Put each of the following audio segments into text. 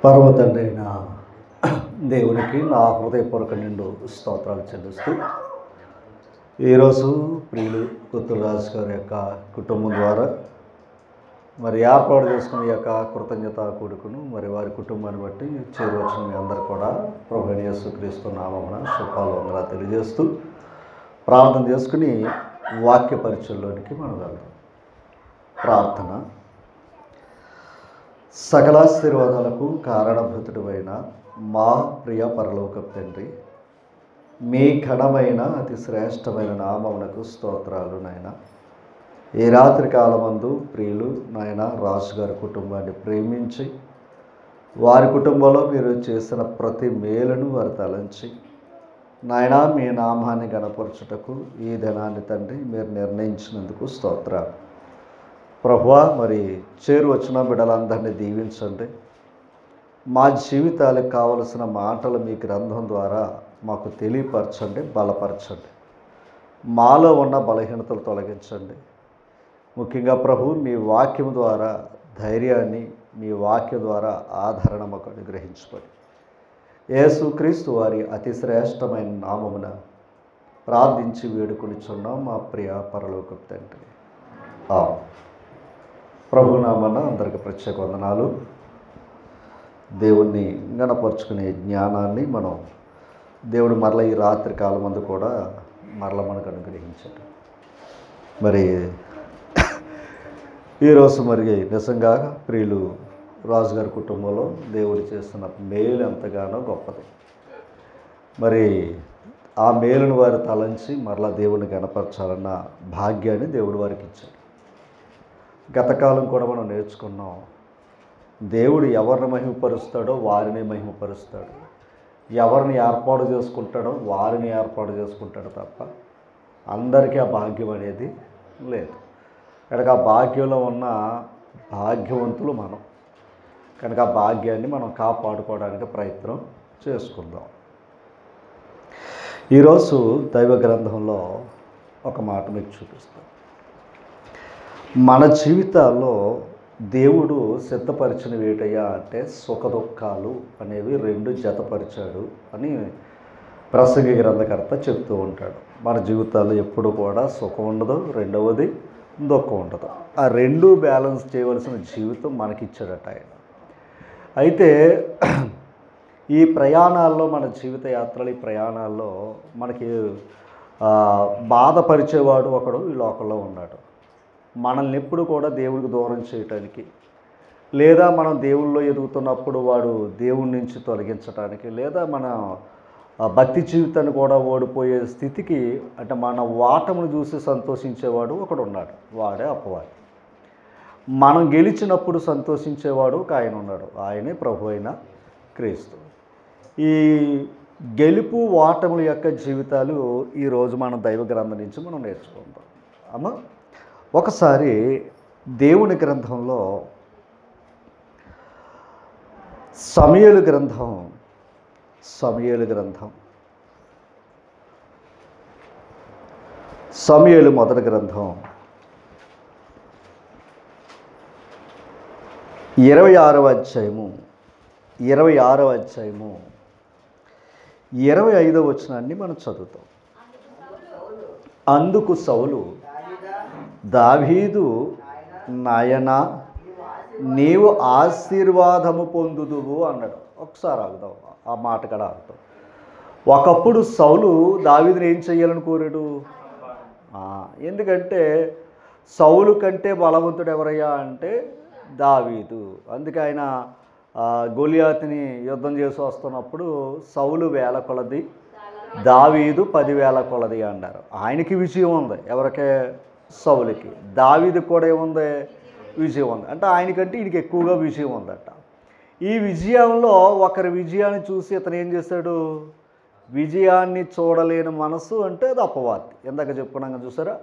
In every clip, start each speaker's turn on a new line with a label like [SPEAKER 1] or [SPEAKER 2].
[SPEAKER 1] పరమ తండ్రి అయిన దేవునికి నా హృదయపూర్వక నిండు స్తోత్రాలు చెల్లిస్తూ ఈరోజు ప్రియులు కొత్తూరు రాజు గారి యొక్క కుటుంబం ద్వారా మరి ఏర్పాటు చేసుకున్న యొక్క కృతజ్ఞత కూడుకును మరి వారి కుటుంబాన్ని బట్టి చేరువచ్చిన మీ అందరూ కూడా ప్రభువైన యేసుక్రీస్తు నామమున శుభాలు వందనాలు తెలియజేస్తూ ప్రార్థన చేసుకుని వాక్య పరిచయంలోనికి మనం వెళ్దాం. ప్రార్థన. సకలాశీర్వాదాలకు కారణభూతుడైన మా ప్రియ పరలోకపు తండ్రి, మీ ఘనమైన అతి శ్రేష్టమైన నామమునకు స్తోత్రాలు నాయన. ఈ రాత్రి కాలమందు ప్రియులు నాయన రాజు గారి కుటుంబాన్ని ప్రేమించి వారి కుటుంబంలో మీరు చేసిన ప్రతి మేలును వారు తలంచి నాయన మీ నామాన్ని గణపరచుటకు ఈ దినాన్ని తండ్రి మీరు నిర్ణయించినందుకు స్తోత్రాలు. ప్రభువా, మరి చేరువచ్చిన బిడ్డలందరినీ దీవించండి. మా జీవితాలకు కావలసిన మాటలు మీ గ్రంథం ద్వారా మాకు తెలియపరచండి, బలపరచండి. మాలో ఉన్న బలహీనతలు తొలగించండి. ముఖ్యంగా ప్రభు, మీ వాక్యం ద్వారా ధైర్యాన్ని, మీ వాక్యం ద్వారా ఆదరణ మాకు అనుగ్రహించబడి యేసుక్రీస్తు వారి అతి శ్రేష్టమైన నామమున ప్రార్థించి వేడుకొనిచున్నాం మా ప్రియ పరలోకపు తండ్రి. ప్రభు నామన అందరికి ప్రత్యేక వందనాలు. దేవుణ్ణి గణపరుచుకునే జ్ఞానాన్ని దేవుడు మరల ఈ రాత్రి కాలమందు కూడా మనకు అనుగ్రహించాడు. మరి ఈరోజు మరి నిజంగా ప్రియులు రాజుగారి కుటుంబంలో దేవుడు చేస్తున్న మేలు ఎంతగానో గొప్పది. మరి ఆ మేలును వారు తలంచి మరలా దేవుని గణపరచాలన్న భాగ్యాన్ని దేవుడు వారికి ఇచ్చాడు. గతకాలం కూడా మనం నేర్చుకున్నాం, దేవుడు ఎవరిని మహిమపరుస్తాడో వారిని మహిమపరుస్తాడు, ఎవరిని ఏర్పాటు చేసుకుంటాడో వారిని ఏర్పాటు చేసుకుంటాడు తప్ప అందరికీ ఆ భాగ్యం అనేది లేదు. కనుక ఆ భాగ్యంలో ఉన్న భాగ్యవంతులు మనం. కనుక ఆ భాగ్యాన్ని మనం కాపాడుకోవడానికి ప్రయత్నం చేసుకుందాం. ఈరోజు దైవ గ్రంథంలో ఒక మాట మీకు చూపిస్తాను. మన జీవితాల్లో దేవుడు సిద్ధపరిచినవి ఏంటయ్యా అంటే సుఖదుఖాలు అనేవి రెండు జతపరిచాడు అని ప్రసంగి గ్రంథకర్త చెప్తూ ఉంటాడు. మన జీవితాల్లో ఎప్పుడు కూడా సుఖం ఉండదు, రెండవది దుఃఖం ఉండదు. ఆ రెండు బ్యాలెన్స్ చేయవలసిన జీవితం మనకిచ్చాడట ఆయన. అయితే ఈ ప్రయాణాల్లో, మన జీవిత యాత్రలు, ఈ ప్రయాణాల్లో మనకి బాధపరిచేవాడు ఒకడు ఈ లోకంలో ఉన్నాడు. మనల్ని ఎప్పుడు కూడా దేవుడికి దూరం చేయటానికి, లేదా మనం దేవుళ్ళలో ఎదుగుతున్నప్పుడు వాడు దేవుడి నుంచి తొలగించడానికి, లేదా మన భక్తి జీవితాన్ని కూడా ఓడిపోయే స్థితికి, అంటే మన వాటమును చూసి సంతోషించేవాడు ఒకడు ఉన్నాడు. వాడే అపవాది. మనం గెలిచినప్పుడు సంతోషించేవాడు ఒక ఆయన ఉన్నాడు. ఆయనే ప్రభు అయిన క్రీస్తు. ఈ గెలుపు ఓటముల యొక్క జీవితాలు ఈరోజు మన దైవ గ్రంథం నుంచి మనం నేర్చుకుందాం. అమ్మ, ఒకసారి దేవుని గ్రంథంలో సమూయేలు గ్రంథం సమూయేలు మొదటి గ్రంథం 26వ అధ్యాయము 25వ వచనాన్ని మనం చదువుతాం. అందుకు సౌలు, దావీదు నాయనా, నీవు ఆశీర్వాదము పొందుదువు అన్నాడు. ఒకసారి ఆగుదాం, ఆ మాట కూడా ఆగుతాం. ఒకప్పుడు సౌలు దావీదుని ఏం చెయ్యాలని కోరాడు? ఎందుకంటే సౌలు కంటే బలవంతుడు ఎవరయ్యా అంటే దావీదు. అందుకే ఆయన గొలియాతుని యుద్ధం చేసి వస్తున్నప్పుడు సౌలు 1000 కొలది, దావీదు 10,000 కొలది అన్నారు. ఆయనకి విజయం ఉంది, ఎవరికే? సౌలుకి. దావీదుకి కూడా ఏముంది? విజయం ఉంది. అంటే ఆయనకంటే ఈయనకి ఎక్కువగా విజయం ఉందట. ఈ విజయంలో ఒకరి విజయాన్ని చూసి ఇతను ఏం చేశాడు? విజయాన్ని చూడలేని మనసు అంటే అది అపవాది. ఇందాక చెప్పుకున్నాక చూసారా?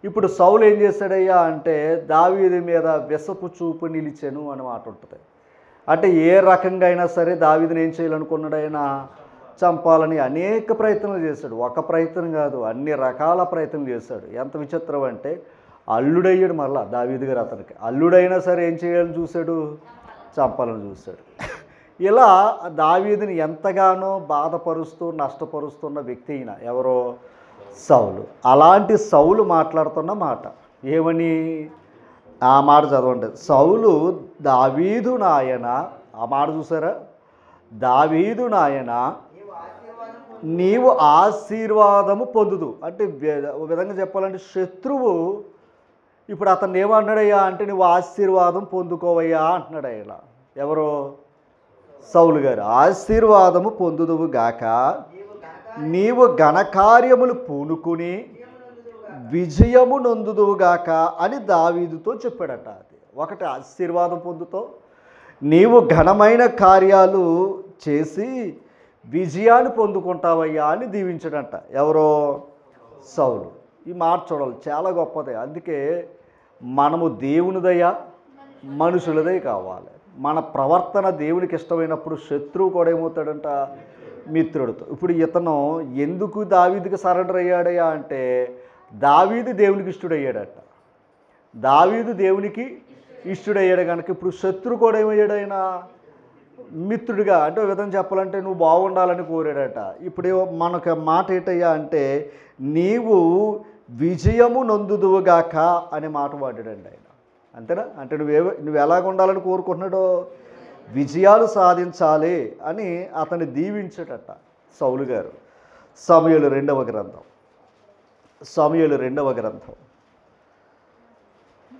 [SPEAKER 1] ఇప్పుడు సౌలు ఏం చేశాడయ్యా అంటే దావీదు మీద విషపు చూపు నిలిచెను అని మాట ఉంటుంది. అంటే ఏ రకంగా అయినా సరే దావీదుని ఏం చేయాలనుకున్నాడు? ఆయన చంపాలని అనేక ప్రయత్నాలు చేశాడు. ఒక ప్రయత్నం కాదు, అన్ని రకాల ప్రయత్నం చేశాడు. ఎంత విచిత్రం అంటే అల్లుడయ్యాడు. మరలా దావీదు గారు అతనికి అల్లుడైనా సరే ఏం చేయాలని చూశాడు? చంపాలని చూశాడు. ఇలా దావీదుని ఎంతగానో బాధపరుస్తూ నష్టపరుస్తున్న వ్యక్తి అయిన ఎవరో సౌలు. అలాంటి సౌలు మాట్లాడుతున్న మాట ఏమని, ఆ మాట చదవండి. సౌలు దావీదు నాయన, ఆ మాట చూసారా, దావీదు నాయన నీవు ఆశీర్వాదము పొందుదు. అంటే ఒక విధంగా చెప్పాలంటే శత్రువు ఇప్పుడు అతను ఏమన్నాడయ్యా అంటే నువ్వు ఆశీర్వాదం పొందుకోవయ్యా అంటున్నాడు ఆయన. ఎవరో సౌలు గారు. ఆశీర్వాదము పొందుదువు గాక నీవు ఘనకార్యములు పూనుకుని విజయము నొందుదువుగాక అని దావీదుతో చెప్పాడట. అది ఒకటి, ఆశీర్వాదం పొందుతావు, నీవు ఘనమైన కార్యాలు చేసి విజయాన్ని పొందుకుంటావయ్యా అని దీవించాడంట. ఎవరో సౌలు. ఈ మాట చూడాలి, చాలా గొప్పదే. అందుకే మనము దేవునిదయ్యా మనుషులదే కావాలి. మన ప్రవర్తన దేవునికి ఇష్టమైనప్పుడు శత్రువు కూడా ఏమవుతాడంట, మిత్రుడితో. ఇప్పుడు ఇతను ఎందుకు దావీదుకి సరెండర్ అయ్యాడయ్యా అంటే దావీదు దేవునికి ఇష్టడయ్యాడట. దావీదు దేవునికి ఇష్టడయ్యాడు కనుక ఇప్పుడు శత్రు కూడా ఏమయ్యాడు, ఆయన మిత్రుడిగా, అంటే ఒక విధంగా చెప్పాలంటే నువ్వు బాగుండాలని కోరాడట. ఇప్పుడు మనకు మాట ఏంటయ్యా అంటే నీవు విజయము నొందుదువుగాక అనే మాట వాడాడండి ఆయన. అంతేనా? అంటే నువ్వు ఎలాగ ఉండాలని కోరుకుంటున్నాడో విజయాలు సాధించాలి అని అతన్ని దీవించేటట సౌలు గారు. సమూయేలు 2వ గ్రంథం, సమూయేలు 2వ గ్రంథం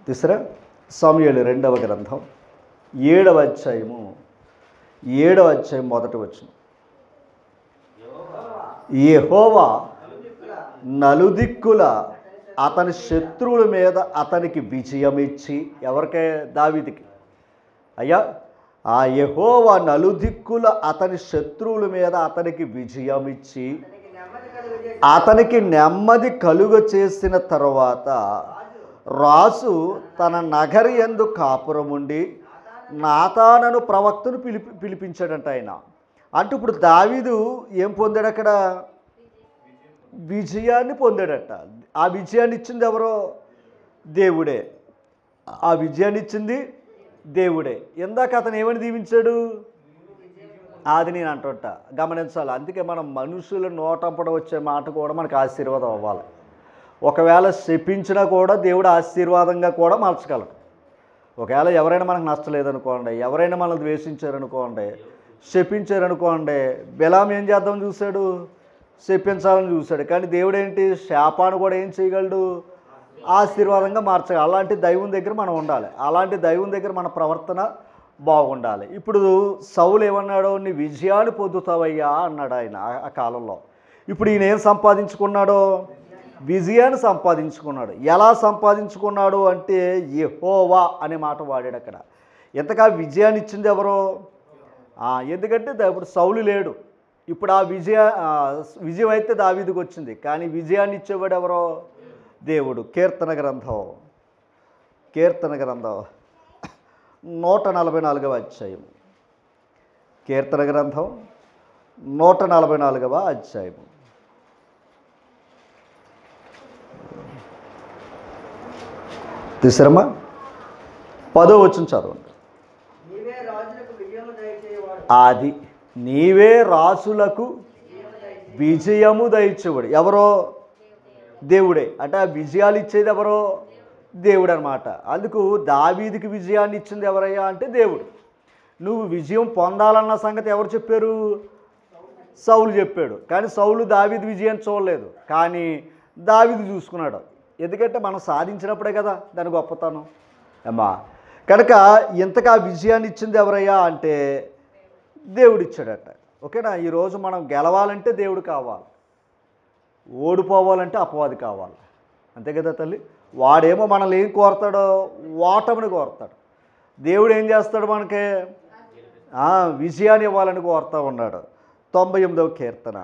[SPEAKER 1] తీసరా, సమూయేలు 2వ గ్రంథం 7వ అధ్యాయము 7వ అధ్యాయం 1వ వచనం. యెహోవా నలుదిక్కుల అతని శత్రువుల మీద అతనికి విజయం ఇచ్చి, ఎవరికే, దావీదుకి. అయ్యా ఆ యెహోవా నలుదిక్కుల అతని శత్రువుల మీద అతనికి విజయం ఇచ్చి అతనికి నెమ్మది కలుగ చేసిన తరువాత రాజు తన నగరి యందు కాపురముండి నాతానను ప్రవక్తను పిలిపించాడంట ఆయన. అంటే ఇప్పుడు దావీదు ఏం పొందాడు అక్కడ, విజయాన్ని పొందాడట. ఆ విజయాన్ని ఇచ్చింది ఎవరో, దేవుడే. ఆ విజయాన్ని ఇచ్చింది దేవుడే. ఇందాక అతను ఏమని దీవించాడు, అది నేను అంటుంటా, గమనించాలి. అందుకే మనం మనుషుల నోటంపడ వచ్చే మాట కూడా మనకు ఆశీర్వాదం అవ్వాలి. ఒకవేళ శపించినా కూడా దేవుడు ఆశీర్వాదంగా కూడా మార్చగలడు. ఒకవేళ ఎవరైనా మనకు నచ్చలేదనుకోండి, ఎవరైనా మనల్ని ద్వేషించారనుకోండి, శపించారనుకోండి, బిలాం ఏం చేద్దాం చూశాడు, శపించాలని చూశాడు. కానీ దేవుడు ఏంటి, శాపాన్ని కూడా ఏం చేయగలడు, ఆశీర్వాదంగా మార్చగలడు. అలాంటి దైవం దగ్గర మనం ఉండాలి. అలాంటి దైవం దగ్గర మన ప్రవర్తన బాగుండాలి. ఇప్పుడు సౌలు ఏమన్నాడో, నీ విజయాన్ని పొందుతావయ్యా అన్నాడు ఆయన ఆ కాలంలో. ఇప్పుడు ఈయన ఏం సంపాదించుకున్నాడో, విజయాన్ని సంపాదించుకున్నాడు. ఎలా సంపాదించుకున్నాడు అంటే యెహోవా అనే మాట వాడాడు అక్కడ. ఎంతగా విజయాన్ని ఇచ్చింది ఎవరో, ఎందుకంటే ఇప్పుడు సౌలు లేడు. ఇప్పుడు ఆ విజయం అయితే దావీదుకు వచ్చింది, కానీ విజయాన్ని ఇచ్చేవాడు ఎవరో, దేవుడు. కీర్తన గ్రంథం 144వ అధ్యాయం, కీర్తన గ్రంథం 144వ అధ్యాయం. తీసరమ్మా 10వ వచనం చదవండి. అది నీవే రాజులకు విజయము దయచేవాడు. ఎవరో, దేవుడే. అంటే ఆ విజయాలు ఇచ్చేది ఎవరో, దేవుడు అనమాట. అందుకు దావీదుకి విజయాన్ని ఇచ్చింది ఎవరయ్యా అంటే దేవుడు. నువ్వు విజయం పొందాలన్న సంగతి ఎవరు చెప్పారు, సౌలు చెప్పాడు. కానీ సౌలు దావీదు విజయాన్ని చూడలేదు, కానీ దావీదు చూసుకున్నాడు. ఎందుకంటే మనం సాధించినప్పుడే కదా దాని గొప్పతనం అమ్మా. కనుక ఇంతగా విజయాన్ని ఇచ్చింది ఎవరయ్యా అంటే దేవుడు ఇచ్చాడట. ఓకేనా? ఈరోజు మనం గెలవాలంటే దేవుడు కావాలి, ఓడిపోవాలంటే అపవాది కావాలి. అంతే కదా తల్లి? వాడేమో మనల్ని ఏం కోరతాడో, ఓటమిని కోరతాడు. దేవుడు ఏం చేస్తాడు, మనకి విజయాన్ని ఇవ్వాలని కోరుతూ ఉన్నాడు. 98వ కీర్తన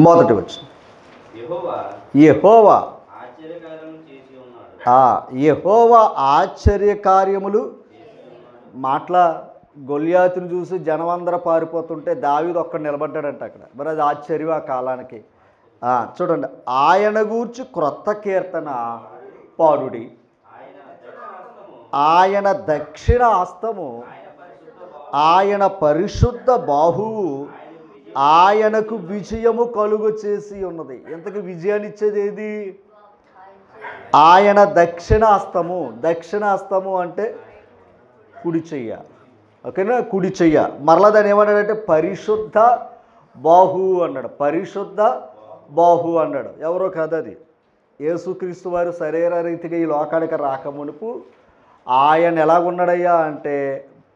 [SPEAKER 1] 1వ వచనం. యెహోవా ఆశ్చర్యకార్యములు. మాటల గొల్యాతుని చూసి జనమందరూ పారిపోతుంటే దావీదు ఒక్కడ నిలబడ్డాడంట అక్కడ. మరి అది ఆశ్చర్యం ఆ కాలానికి. చూడండి, ఆయన గూర్చి క్రొత్త కీర్తన పాడుడి, ఆయన దక్షిణ హస్తము, ఆయన పరిశుద్ధ బాహువు ఆయనకు విజయము కలుగు చేసి ఉన్నది. ఎంతకు విజయాన్ని ఇచ్చేది ఏది? ఆయన దక్షిణ హస్తము. దక్షిణ హస్తము అంటే కుడి చెయ్య, ఓకేనా? కుడి చెయ్య. మరలా దాన్ని ఏమన్నాడంటే పరిశుద్ధ బాహువు అన్నాడు. పరిశుద్ధ బాహువు అన్నాడు. ఎవరో కాదు, అది యేసుక్రీస్తు వారు శరీర రీతిగా ఈ లోకానికి రాకమునుపు ఆయన ఎలాగున్నాడయ్యా అంటే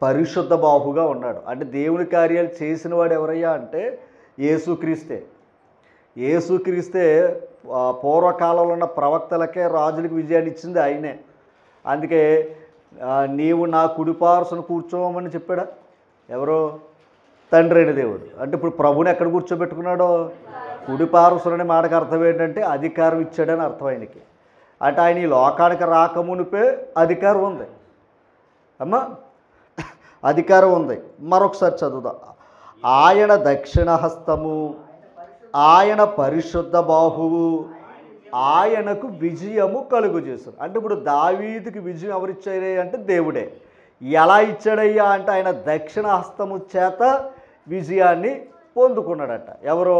[SPEAKER 1] పరిశుద్ధ బాహుగా ఉన్నాడు. అంటే దేవుని కార్యాలు చేసిన వాడు ఎవరయ్యా అంటే యేసుక్రీస్తే. యేసుక్రీస్తే పూర్వకాలంలో ఉన్న ప్రవక్తలకే, రాజులకు విజయాన్ని ఇచ్చింది ఆయనే. అందుకే నీవు నా కుడిపార్శ్వన కూర్చోమని చెప్పాడా? ఎవరో? తండ్రి అయిన దేవుడు. అంటే ఇప్పుడు ప్రభుని ఎక్కడ కూర్చోబెట్టుకున్నాడో? కుడిపార్శ్వన అనే మాటకు అర్థం ఏంటంటే అధికారం ఇచ్చాడని అర్థం ఆయనకి. అంటే ఆయన ఈ లోకానికి రాకమునిపే అధికారం ఉంది అమ్మా, అధికారం ఉంది. మరొకసారి చదువుదాం. ఆయన దక్షిణ హస్తము, ఆయన పరిశుద్ధ బాహువు ఆయనకు విజయము కలుగు చేశారు. అంటే ఇప్పుడు దావీదుకి విజయం ఎవరిచ్చారే అంటే దేవుడే. ఎలా ఇచ్చాడయ్యా అంటే ఆయన దక్షిణ హస్తము చేత విజయాన్ని పొందుకున్నాడట. ఎవరో?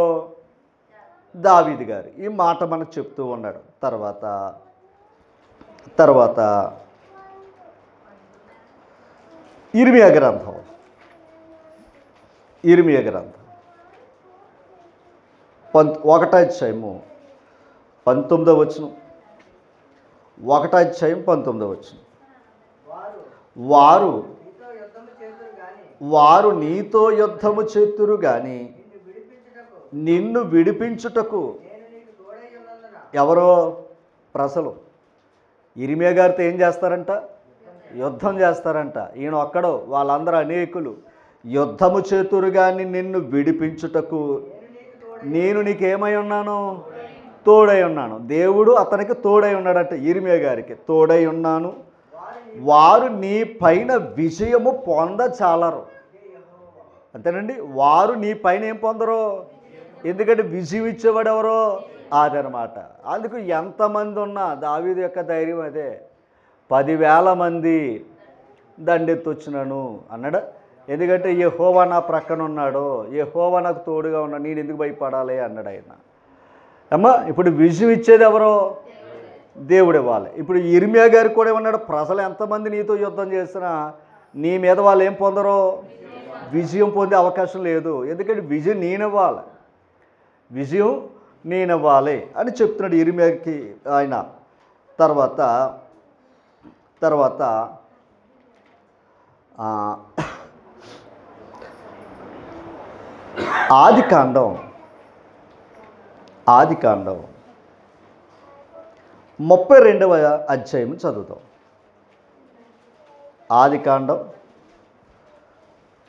[SPEAKER 1] దావీదు గారు. ఈ మాట మనకు చెప్తూ ఉన్నాడు. తర్వాత ఇర్మియా గ్రంథం 1వ అధ్యాయము 19వ వచనం. 1వ అధ్యాయం 19వ వచనం. వారు నీతో యుద్ధము చేతురు గాని నిన్ను విడిపించుటకు. ఎవరో? ప్రజలు. ఇర్మియా గారితో ఏం చేస్తారంట? యుద్ధం చేస్తారంట. ఈయన ఒక్కడో, వాళ్ళందరూ అనేకులు. యుద్ధము చేతురు గాని నిన్ను విడిపించుటకు నేను నీకేమై ఉన్నాను? తోడై ఉన్నాను. దేవుడు అతనికి తోడై ఉన్నాడట. ఇర్మియా గారికి తోడై ఉన్నాను. వారు నీ పైన విజయము పొందచాలరు. అంతేనండి. వారు నీ పైన ఏం పొందరు? ఎందుకంటే విజయం ఇచ్చేవాడు ఎవరో? అదనమాట. అందుకు ఎంతమంది ఉన్నా దావీదు యొక్క ధైర్యం అదే. 10,000 మంది దండెత్తొచ్చినాను అన్నాడు. ఎందుకంటే యెహోవా నా ప్రక్కన ఉన్నాడు, యెహోవా నాకు తోడుగా ఉన్నాడు, నేను ఎందుకు భయపడాలి అన్నాడు ఆయన. అమ్మా, ఇప్పుడు విజయం ఇచ్చేది ఎవరో? దేవుడు ఇవ్వాలి. ఇప్పుడు ఇర్మియా గారికి కూడా ఏమన్నాడు? ప్రజలు ఎంతమంది నీతో యుద్ధం చేసినా నీ మీద వాళ్ళు ఏం పొందరో? విజయం పొందే అవకాశం లేదు. ఎందుకంటే విజయం నేనివ్వాలి, విజయం నేనివ్వాలి అని చెప్తున్నాడు ఇర్మియాకి ఆయన. తర్వాత ఆదికాండం 32వ అధ్యాయం చదువుతాం. ఆదికాండం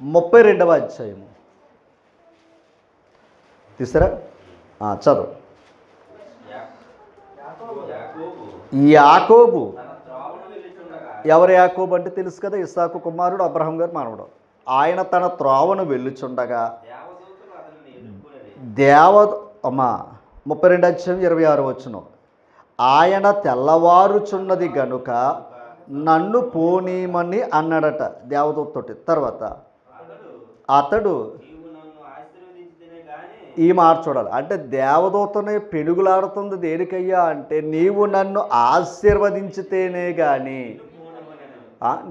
[SPEAKER 1] 32వ అధ్యాయము తీసారా? చదువు. యాకోబు. ఎవరు యాకోబు అంటే తెలుసు కదా, ఇస్సాకు కుమారుడు, అబ్రహాం గారు మానవుడు. ఆయన తన త్రోవను వెళ్ళుచుండగా 32 అధ్యాయం 26 వచనం. ఆయన తెల్లవారుచున్నది గనుక నన్ను పోనీమని అన్నాడట దేవదూతతోటి. తర్వాత అతడు ఈ మాట చూడాలి. అంటే దేవదూతని పెనుగులాడుతుంది దేనికయ్యా అంటే నీవు నన్ను ఆశీర్వదించితేనే కానీ,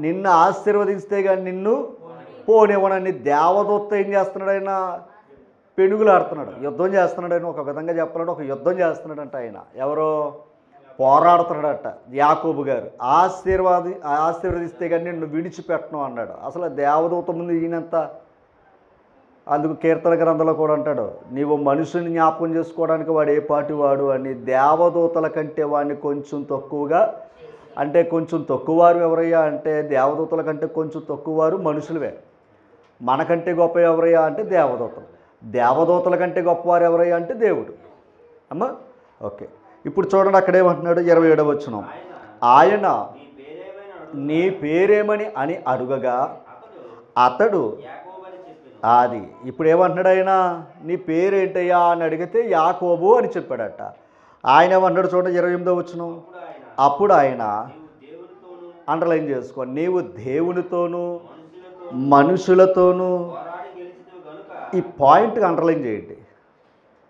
[SPEAKER 1] నిన్ను ఆశీర్వదిస్తే కానీ నిన్ను పోనివ్వనని దేవదూత ఏం చేస్తున్నాడు? ఆయన పెనుగులాడుతున్నాడు, యుద్ధం చేస్తున్నాడు. ఆయన ఒక విధంగా చెప్పాలంటే ఒక యుద్ధం చేస్తున్నాడంట ఆయన. ఎవరో? పోరాడుతున్నాడట యాకోబు గారు. ఆశీర్వదిస్తే కానీ నిన్ను విడిచిపెట్టను అన్నాడు. అసలు దేవదూత ముందు ఈయనంత. అందుకు కీర్తన గ్రంథంలో కూడా అంటాడు, నీవు మనుషుని జ్ఞాపకం చేసుకోవడానికి వాడు ఏ పాటి వాడు అని. దేవదూతల కంటే వాడిని కొంచెం తక్కువగా, అంటే కొంచెం తక్కువవారు ఎవరయ్యా అంటే దేవదూతల కంటే కొంచెం తక్కువవారు మనుషులవే. మనకంటే గొప్ప ఎవరయ్యా అంటే దేవదూతలు. దేవదూతల కంటే గొప్పవారు ఎవరయ్యా అంటే దేవుడు. అమ్మా, ఓకే. ఇప్పుడు చూడండి అక్కడ ఏమంటున్నాడు? 27వ వచనం. ఆయన నీ పేరేమని అని అడుగగా అతడు అది. ఇప్పుడు ఏమంటున్నాడు ఆయన? నీ పేరేంటయ్యా అని అడిగితే యాకోబు అని చెప్పాడట. ఆయన ఏమంటున్నాడు చూడండి 28వ వచనం. అప్పుడు ఆయన అండర్లైన్ చేసుకో. నీవు దేవునితోనూ మనుషులతోనూ, ఈ పాయింట్కి అండర్లైన్ చేయండి.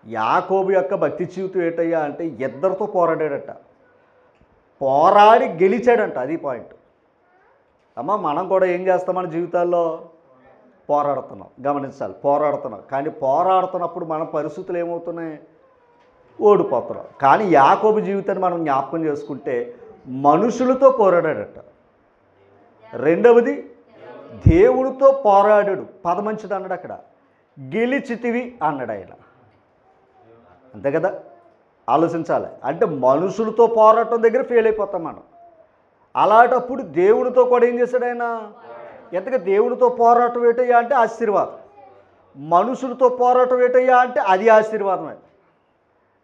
[SPEAKER 1] యాకోబు యొక్క భక్తి జీవితం ఏంటయ్యా అంటే ఇద్దరితో పోరాడాడట, పోరాడి గెలిచాడంట. అది పాయింట్. అమ్మ మనం కూడా ఏం చేస్తాం మన జీవితాల్లో? పోరాడుతున్నాం. గమనించాలి, పోరాడుతున్నాం. కానీ పోరాడుతున్నప్పుడు మన పరిస్థితులు ఏమవుతున్నాయి? ఓడిపోతున్నాం. కానీ యాకోబు జీవితాన్ని మనం జ్ఞాపకం చేసుకుంటే మనుషులతో పోరాడాడట. రెండవది దేవుడితో పోరాడాడు. పదమంచిది అన్నాడు అక్కడ, గెలిచితివి అన్నాడు ఆయన. అంతే కదా, ఆలోచించాలి. అంటే మనుషులతో పోరాటం దగ్గర ఫెయిల్ అయిపోతాం మనం. అలాంటప్పుడు దేవుడితో కూడా ఏం చేశాడు ఆయన? ఎంతగా దేవుడితో పోరాటం ఏంటయ్యా అంటే ఆశీర్వాదం, మనుషులతో పోరాటం ఏంటయ్యా అంటే అది ఆశీర్వాదమే.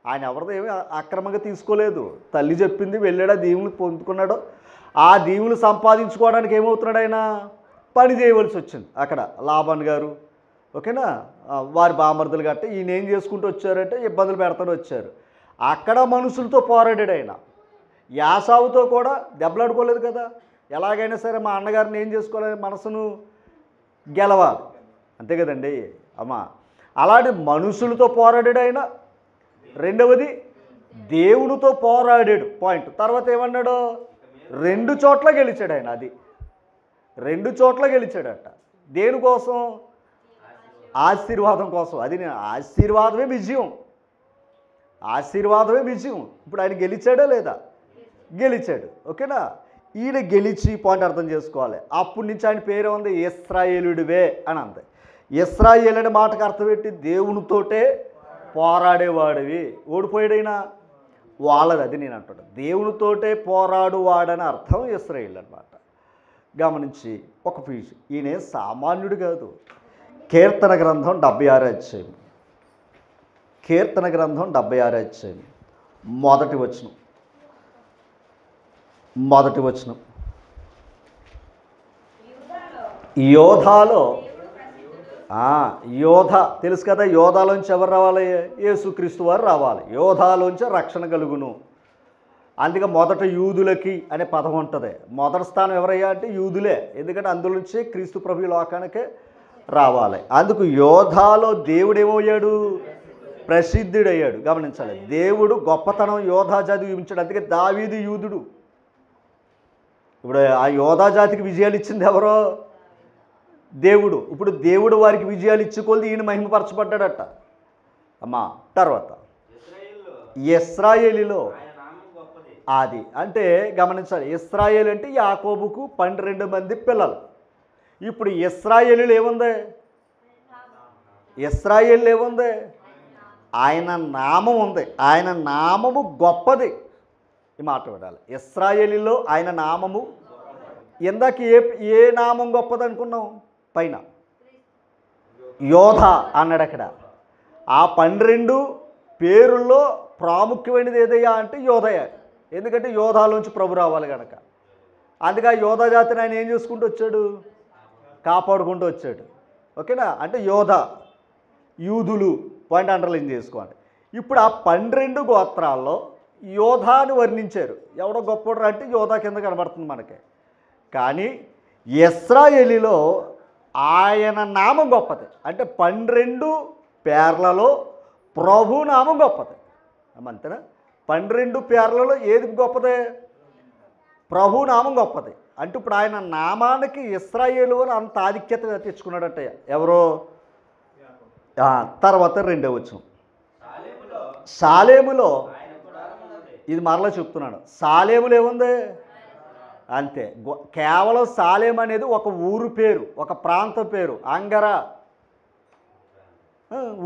[SPEAKER 1] ఆయన ఎవరిదో ఏమీ అక్రమంగా తీసుకోలేదు. తల్లి చెప్పింది, వెళ్ళాడు, ఆ దీవులు పొందుకున్నాడు. ఆ దీవులు సంపాదించుకోవడానికి ఏమవుతున్నాడు ఆయన? పని చేయవలసి వచ్చింది. అక్కడ లాబాన్ గారు, ఓకేనా, వారి బామర్దులు గట్ట ఈయన ఏం చేసుకుంటూ వచ్చారంటే ఇబ్బందులు పెడతాడు వచ్చారు. అక్కడ మనుషులతో పోరాడాడు ఆయన. యాసావుతో కూడా దెబ్బలాడుకోలేదు కదా. ఎలాగైనా సరే మా అన్నగారిని ఏం చేసుకోవాలి, మనసును గెలవాలి, అంతే కదండి అమ్మ. అలాంటి మనుషులతో పోరాడాడు ఆయన. రెండవది దేవుడితో పోరాడాడు. పాయింట్. తర్వాత ఏమన్నాడు? 2 చోట్ల గెలిచాడు ఆయన. అది 2 చోట్ల గెలిచాడట. దేనికోసం? ఆశీర్వాదం కోసం. అది నేను ఆశీర్వాదమే విజయం, ఆశీర్వాదమే విజయం. ఇప్పుడు ఆయన గెలిచాడా లేదా? గెలిచాడు. ఓకేనా. ఈయన గెలిచి పాయింట్ అర్థం చేసుకోవాలి. అప్పటి నుంచి ఆయన పేరు ఉంది ఇశ్రాయేలుడివే అని అంది. ఇశ్రాయేలు అనే మాటకు అర్థం ఏంటి? దేవునితోటే పోరాడేవాడివి. ఓడిపోయాడైనా వాళ్ళది. అది నేను అంటాడు, దేవునితోటే పోరాడువాడని అర్థం ఇశ్రాయేలు అనమాట. గమనించి ఒక పీజు, ఈయన సామాన్యుడు కాదు. కీర్తన గ్రంథం 76 అధ్యాయం, కీర్తన గ్రంథం 76 అధ్యాయం మొదటి వచనం. యోధాలో, యోధ తెలుసు కదా, యోధాలోంచి ఎవరు రావాలి? యేసుక్రీస్తు వారు రావాలి. యోధాలోంచి రక్షణ కలుగును. అందుకే మొదట యూదులకి అనే పదం ఉంటుంది. మొదటి స్థానం ఎవరయ్యా అంటే యూదులే. ఎందుకంటే అందులోంచి క్రీస్తు ప్రభు లోకానికే రావాలి. అందుకు యోధాలో దేవుడు ఏమయ్యాడు? ప్రసిద్ధుడయ్యాడు. గమనించాలి, దేవుడు గొప్పతనం యోధా జాతి చూపించాడు. అందుకే దావీదు యూదుడు. ఇప్పుడు ఆ యోధా జాతికి విజయాలు ఇచ్చింది ఎవరో? దేవుడు. ఇప్పుడు దేవుడు వారికి విజయాలు ఇచ్చుకోలేదు, ఈయన మహిమపరచబడ్డాడట అమ్మా. తర్వాత ఇశ్రాయేలులో అది అంటే గమనించాలి, ఇశ్రాయేలు అంటే యాకోబుకు 12 మంది పిల్లలు. ఇప్పుడు ఇశ్రాయేలులో ఏముంది? ఇశ్రాయేలు ఏముంది? ఆయన నామం ఉంది. ఆయన నామము గొప్పది. ఈ మాట వినాలి. ఇశ్రాయేలులో ఆయన నామము, ఇందాక ఏ నామం గొప్పది అనుకున్నాం? పైన యోధ అన్నాడు అక్కడ. ఆ 12 పేరుల్లో ప్రాముఖ్యమైనది ఏదయ్యా అంటే యోధయ. ఎందుకంటే యోధాలోంచి ప్రభు రావాలి కనుక. అందుకే ఆ యోధా జాతిని ఆయన ఏం చేసుకుంటూ వచ్చాడు? కాపాడుకుంటూ వచ్చాడు. ఓకేనా. అంటే యోధ, యూదులు. పాయింట్ అండర్లైన్ చేసుకోండి. ఇప్పుడు ఆ 12 గోత్రాల్లో యోధాను వర్ణించారు. ఎవడో గొప్పడు అంటే యోధా కింద కనబడుతుంది మనకి. కానీ ఇశ్రాయేలులో ఆయన నామం గొప్పది. అంటే 12 పేర్లలో ప్రభు నామం గొప్పది. అంతేనా? 12 పేర్లలో ఏది గొప్పదే? ప్రభు నామం గొప్పది. అంటే ఇప్పుడు ఆయన నామానికి ఇశ్రాయేలు అని అంత ఆధిక్యత తెచ్చుకున్నాడట ఎవరో. తర్వాత 2వ వచనం, సాలేములో, ఇది మరలా చెప్తున్నాను, సాలేములో ఏముంది? అంతే. కేవలం సాలేం అనేది ఒక ఊరు పేరు, ఒక ప్రాంతం పేరు. అంగర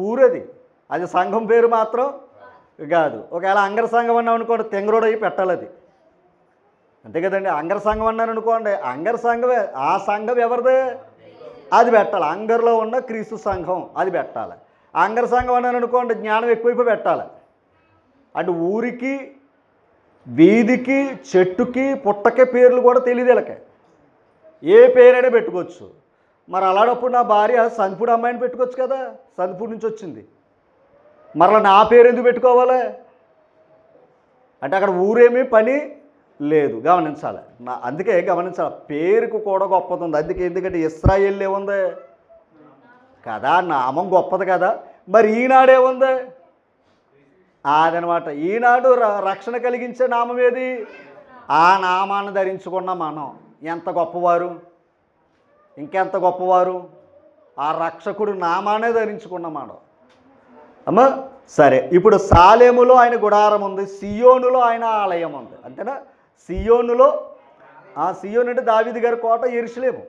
[SPEAKER 1] ఊరది, అది సంఘం పేరు మాత్రం కాదు. ఒకవేళ అంగర సంఘం అన్నాం అనుకోండి, తెంగరోడు అయ్యి పెట్టాలి అది. అంతే కదండి. అంగర సంఘం అన్నారు అనుకోండి, అంగర సంఘమే. ఆ సంఘం ఎవరిదే? అది పెట్టాలి. అంగర్లో ఉన్న క్రీస్తు సంఘం అది పెట్టాలి. అంగర సంఘం అన్నారు అనుకోండి, జ్ఞానం ఎక్కువైపోయి పెట్టాలి. అంటే ఊరికి, వీధికి, చెట్టుకి, పుట్టకే పేర్లు కూడా తెలియదు వీళ్ళకి. ఏ పేరైనా పెట్టుకోవచ్చు. మరి అలాంటప్పుడు నా భార్య సంతపూడి అమ్మాయిని పెట్టుకోవచ్చు కదా, సంతపూడి నుంచి వచ్చింది. మరలా నా పేరు ఎందుకు పెట్టుకోవాలి? అంటే అక్కడ ఊరేమీ పని లేదు. గమనించాలి. అందుకే గమనించాలి, పేరుకు కూడా గొప్పది ఉంది. అందుకే ఎందుకంటే ఇశ్రాయేలు ఏముంది కదా, నామం గొప్పది కదా. మరి ఈనాడేముంది అదనమాట. ఈనాడు రక్షణ కలిగించే నామం ఏది? ఆ నామాన్ని ధరించుకున్న మనం ఎంత గొప్పవారు, ఇంకెంత గొప్పవారు. ఆ రక్షకుడు నామానే ధరించుకున్న మనం. అమ్మా సరే, ఇప్పుడు సాలేములో ఆయన గుడారం ఉంది, సియోనులో ఆయన ఆలయం ఉంది. అంతేనా? సియోనులో, సియోను అంటే దావీదు గారి కోట, యెరూషలేము.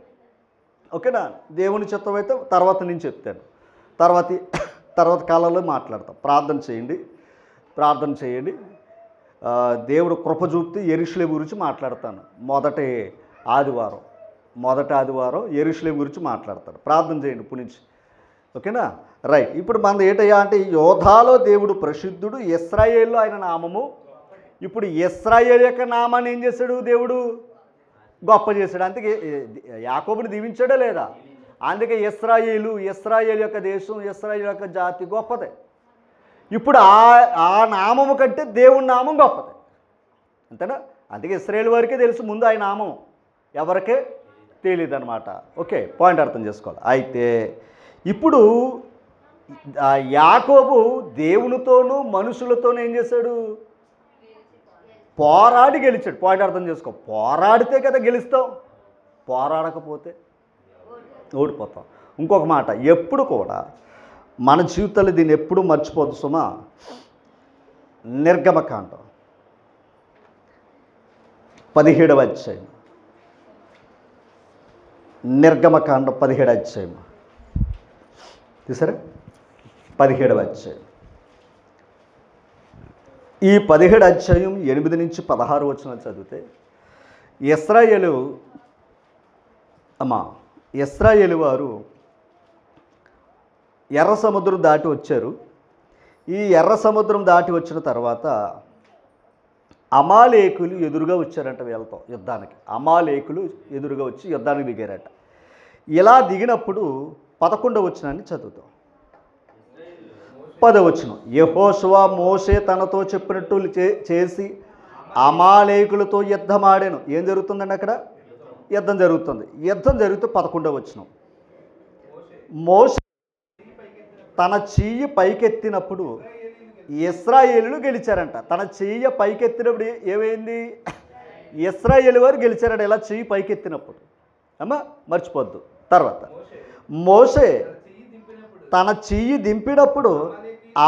[SPEAKER 1] ఓకేనా? దేవుని చిత్తం అయితే తర్వాత నేను చెప్తాను, తర్వాత కాలంలో మాట్లాడతాం. ప్రార్థన చేయండి. దేవుడు కృప చూపితే యెరూషలేము గురించి మాట్లాడతాను. మొదటి ఆదివారం యెరూషలేము గురించి మాట్లాడతాను. ప్రార్థన చేయండి ఇప్పుడు నుంచి. ఓకేనా? రైట్. ఇప్పుడు మనది ఏంటయ్యా అంటే, యోధాలో దేవుడు ప్రసిద్ధుడు, ఇశ్రాయేల్లో ఆయన నామము. ఇప్పుడు ఇశ్రాయేలు యొక్క నామాన్ని ఏం చేశాడు దేవుడు? గొప్ప చేశాడు. అందుకే యాకోబుని దీవించాడా లేదా? అందుకే ఇశ్రాయేలు యొక్క దేశం, ఇశ్రాయేలు యొక్క జాతి గొప్పదే. ఇప్పుడు ఆ నామము కంటే దేవుని నామం గొప్పది. అంతేనా? అందుకే ఇశ్రాయేలు వారికే తెలుసు, ముందు ఆయన నామం ఎవరికే తెలియదు అనమాట. ఓకే, పాయింట్ అర్థం చేసుకోవాలి. అయితే ఇప్పుడు యాకోబు దేవునితోనూ మనుషులతోనూ ఏం చేశాడు? పోరాడి గెలిచాడు. పాయింట్ అర్థం చేసుకో. పోరాడితే కదా గెలుస్తావు, పోరాడకపోతే ఓడిపోతాం. ఇంకొక మాట, ఎప్పుడు కూడా మన జీవితాలు దీన్ని ఎప్పుడు మర్చిపోద్దు సుమా. నిర్గమకాండం 17వ అధ్యాయం, నిర్గమకాండం 17వ అధ్యాయం చూసారా? 17వ అధ్యాయం. ఈ 17వ అధ్యాయం 8 నుంచి 16 వచనాలు చదివితే, ఇశ్రాయేలు వారు ఎర్ర సముద్రం దాటి వచ్చారు. ఈ ఎర్ర సముద్రం దాటి వచ్చిన తర్వాత అమాలేకులు ఎదురుగా వచ్చారంట వీళ్ళతో యుద్ధానికి. అమాలేకులు ఎదురుగా వచ్చి యుద్ధానికి దిగారట. ఇలా దిగినప్పుడు 11వ వచనాన్ని చదువుతాం. 10వ వచనం, యెహోషువ మోషే తనతో చెప్పినట్టు చేసి అమాలేకులతో యుద్ధమాడాను. ఏం జరుగుతుందండి అక్కడ? యుద్ధం జరుగుతుంది. యుద్ధం జరిగితే 11వ వచనం, మోషే తన చెయ్యి పైకెత్తినప్పుడు ఇశ్రాయేలులు గెలిచారంట. తన చెయ్యి పైకెత్తినప్పుడు ఏమైంది? ఇశ్రాయేలు వారు గెలిచారంట, ఇలా చెయ్యి పైకెత్తినప్పుడు. అమ్మా మర్చిపోద్దు. తర్వాత మోషే తన చెయ్యి దింపినప్పుడు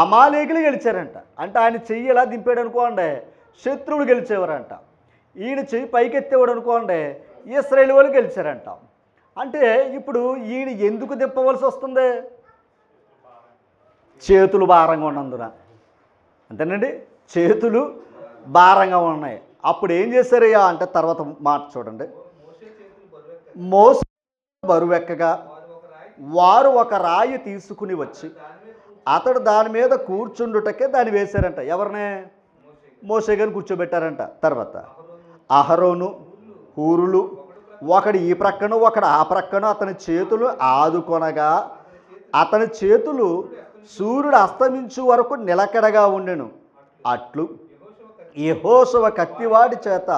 [SPEAKER 1] అమాలేకులు గెలిచారంట. అంటే ఆయన చెయ్యి ఇలా దింపాడు అనుకోండి, శత్రువులు గెలిచేవారంట. ఈయన చెయ్యి పైకెత్తేవాడు అనుకోండి, ఇశ్రాయేలు వాళ్ళు గెలిచారంట. అంటే ఇప్పుడు ఈయన ఎందుకు దింపవలసి వస్తుంది? చేతులు భారంగా ఉన్నందున. అంతేనండి, చేతులు భారంగా ఉన్నాయి. అప్పుడు ఏం చేశారయ్యా అంటే, తర్వాత మాట చూడండి, మోసే బరువెక్కగా వారు ఒక రాయి తీసుకుని వచ్చి అతడు దాని మీద కూర్చుండుటకే దాన్ని వేశారంట. ఎవరినే? మోసే గారిని కూర్చోబెట్టారంట. తర్వాత అహరోను, హూరులు, ఒకడు ఈ ప్రక్కన ఒకడు ఆ ప్రక్కన అతని చేతులు ఆదుకొనగా అతని చేతులు సూర్యుడు అస్తమించు వరకు నిలకడగా ఉండెను. అట్లు యెహోషువ కత్తివాడి చేత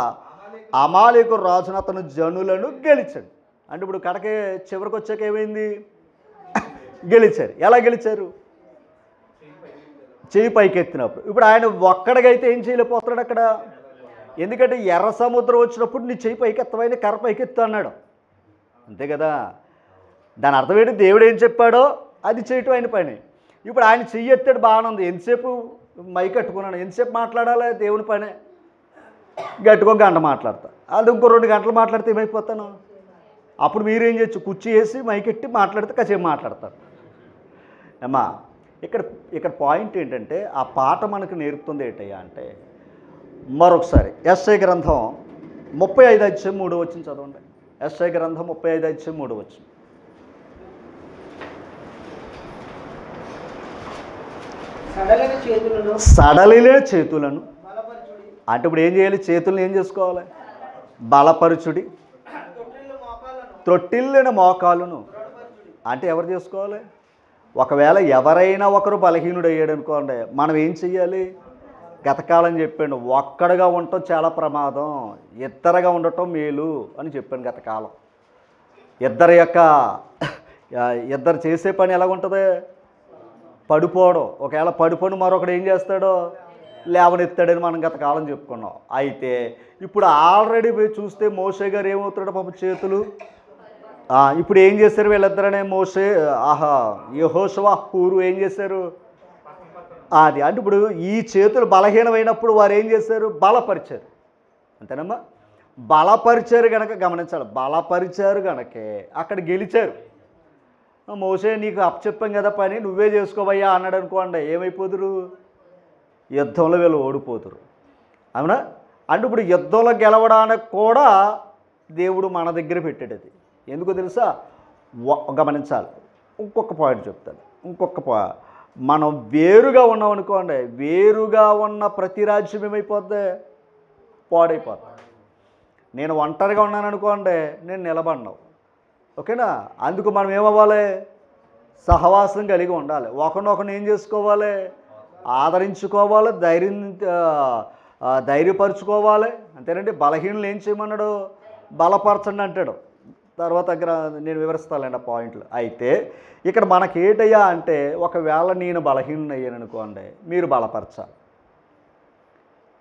[SPEAKER 1] అమాలేకు రాజును అతను జనులను గెలిచాడు. అంటే ఇప్పుడు కడకే చివరికి వచ్చాక ఏమైంది? గెలిచారు. ఎలా గెలిచారు? చెయ్యి పైకెత్తినప్పుడు. ఇప్పుడు ఆయన ఒక్కడికైతే ఏం చేయలేకపోతున్నాడు అక్కడ. ఎందుకంటే ఎర్ర సముద్రం వచ్చినప్పుడు నీ చెయ్యి పైకెత్తవైన కర్ర పైకెత్తు అన్నాడు. అంతే కదా? దాని అర్థం ఏంటి? దేవుడు ఏం చెప్పాడో అది చేయటం ఆయన పని. ఇప్పుడు ఆయన చెయ్యి ఎత్తాడు, బాగానే ఉంది. ఎంతసేపు మైక్ కట్టుకున్నాను, ఎంతసేపు మాట్లాడాలి? దేవుని పనే. గట్టుకో గంట మాట్లాడతా, అది ఇంకో 2 గంటలు మాట్లాడితే ఏమైపోతాను? అప్పుడు మీరేం చేయొచ్చు? కుర్చీ వేసి మైకెట్టి మాట్లాడితే కాసేపు మాట్లాడతారు. అమ్మా ఇక్కడ పాయింట్ ఏంటంటే, ఆ పాట మనకు నేర్పుతుంది ఏంటయ్యా అంటే, మరొకసారి యెషయా గ్రంథం 35 అధ్యాయం 3వ వచనం చదవండి. యెషయా గ్రంథం 35 అధ్యాయం 3వ వచనం. సడలిన చేతులను అంటే ఇప్పుడు ఏం చేయాలి? చేతులను ఏం చేసుకోవాలి? బలపరుచుడి. త్రొట్టిల్లిన మోకాలును అంటే ఎవరు చేసుకోవాలి? ఒకవేళ ఎవరైనా ఒకరు బలహీనుడు అయ్యాడు అనుకోండి, మనం ఏం చెయ్యాలి? గతకాలం చెప్పాను, ఒక్కడుగా ఉండటం చాలా ప్రమాదం, ఇద్దరుగా ఉండటం మేలు అని చెప్పాను గతకాలం. ఇద్దరు యొక్క ఇద్దరు చేసే పని ఎలాగుంటుంది? పడిపోవడం. ఒకవేళ పడిపోయి మరొకడు ఏం చేస్తాడో లేవనెత్తాడని మనం గతకాలం చెప్పుకున్నాం. అయితే ఇప్పుడు ఆల్రెడీ పోయి చూస్తే మోషే గారు ఏమవుతాడు పాపం చేతులు. ఇప్పుడు ఏం చేశారు వీళ్ళిద్దరనే మోషే యెహోషువ హూరు ఏం చేశారు? అది అంటే ఇప్పుడు ఈ చేతులు బలహీనమైనప్పుడు వారు ఏం చేశారు? బలపరిచారు. అంతేనమ్మా? బలపరిచారు కనుక గమనించాలి, బలపరిచారు కనుకే అక్కడ గెలిచారు. మోషే నీకు అప్పచెప్పాం కదా పని, నువ్వే చేసుకోవయ్యా అన్నాడు అనుకోండి, ఏమైపోతురు? యుద్ధంలో వీళ్ళు ఓడిపోతురు. అవునా? అంటే ఇప్పుడు యుద్ధంలో గెలవడానికి కూడా దేవుడు మన దగ్గర పెట్టాడు. అది ఎందుకో తెలుసా? గమనించాలి. ఇంకొక పాయింట్ చెప్తాను. మనం వేరుగా ఉన్నాం అనుకోండి, వేరుగా ఉన్న ప్రతి రాజ్యం ఏమైపోద్ది? పాడైపోద్ది. నేను ఒంటరిగా ఉన్నాను అనుకోండి, నేను నిలబడినావు. ఓకేనా? అందుకు మనం ఏమవ్వాలి? సహవాసం కలిగి ఉండాలి. ఒకరినొకరిని ఏం చేసుకోవాలి? ఆదరించుకోవాలి, ధైర్యపరుచుకోవాలి. అంతేనండి. బలహీనలు ఏం చేయమన్నాడు? బలపరచండి అంటాడు. తర్వాత నేను వివరిస్తానండి ఆ పాయింట్లు. అయితే ఇక్కడ మనకేటయ్యా అంటే, ఒకవేళ నేను బలహీనం అయ్యాను అనుకోండి, మీరు బలపరచాలి.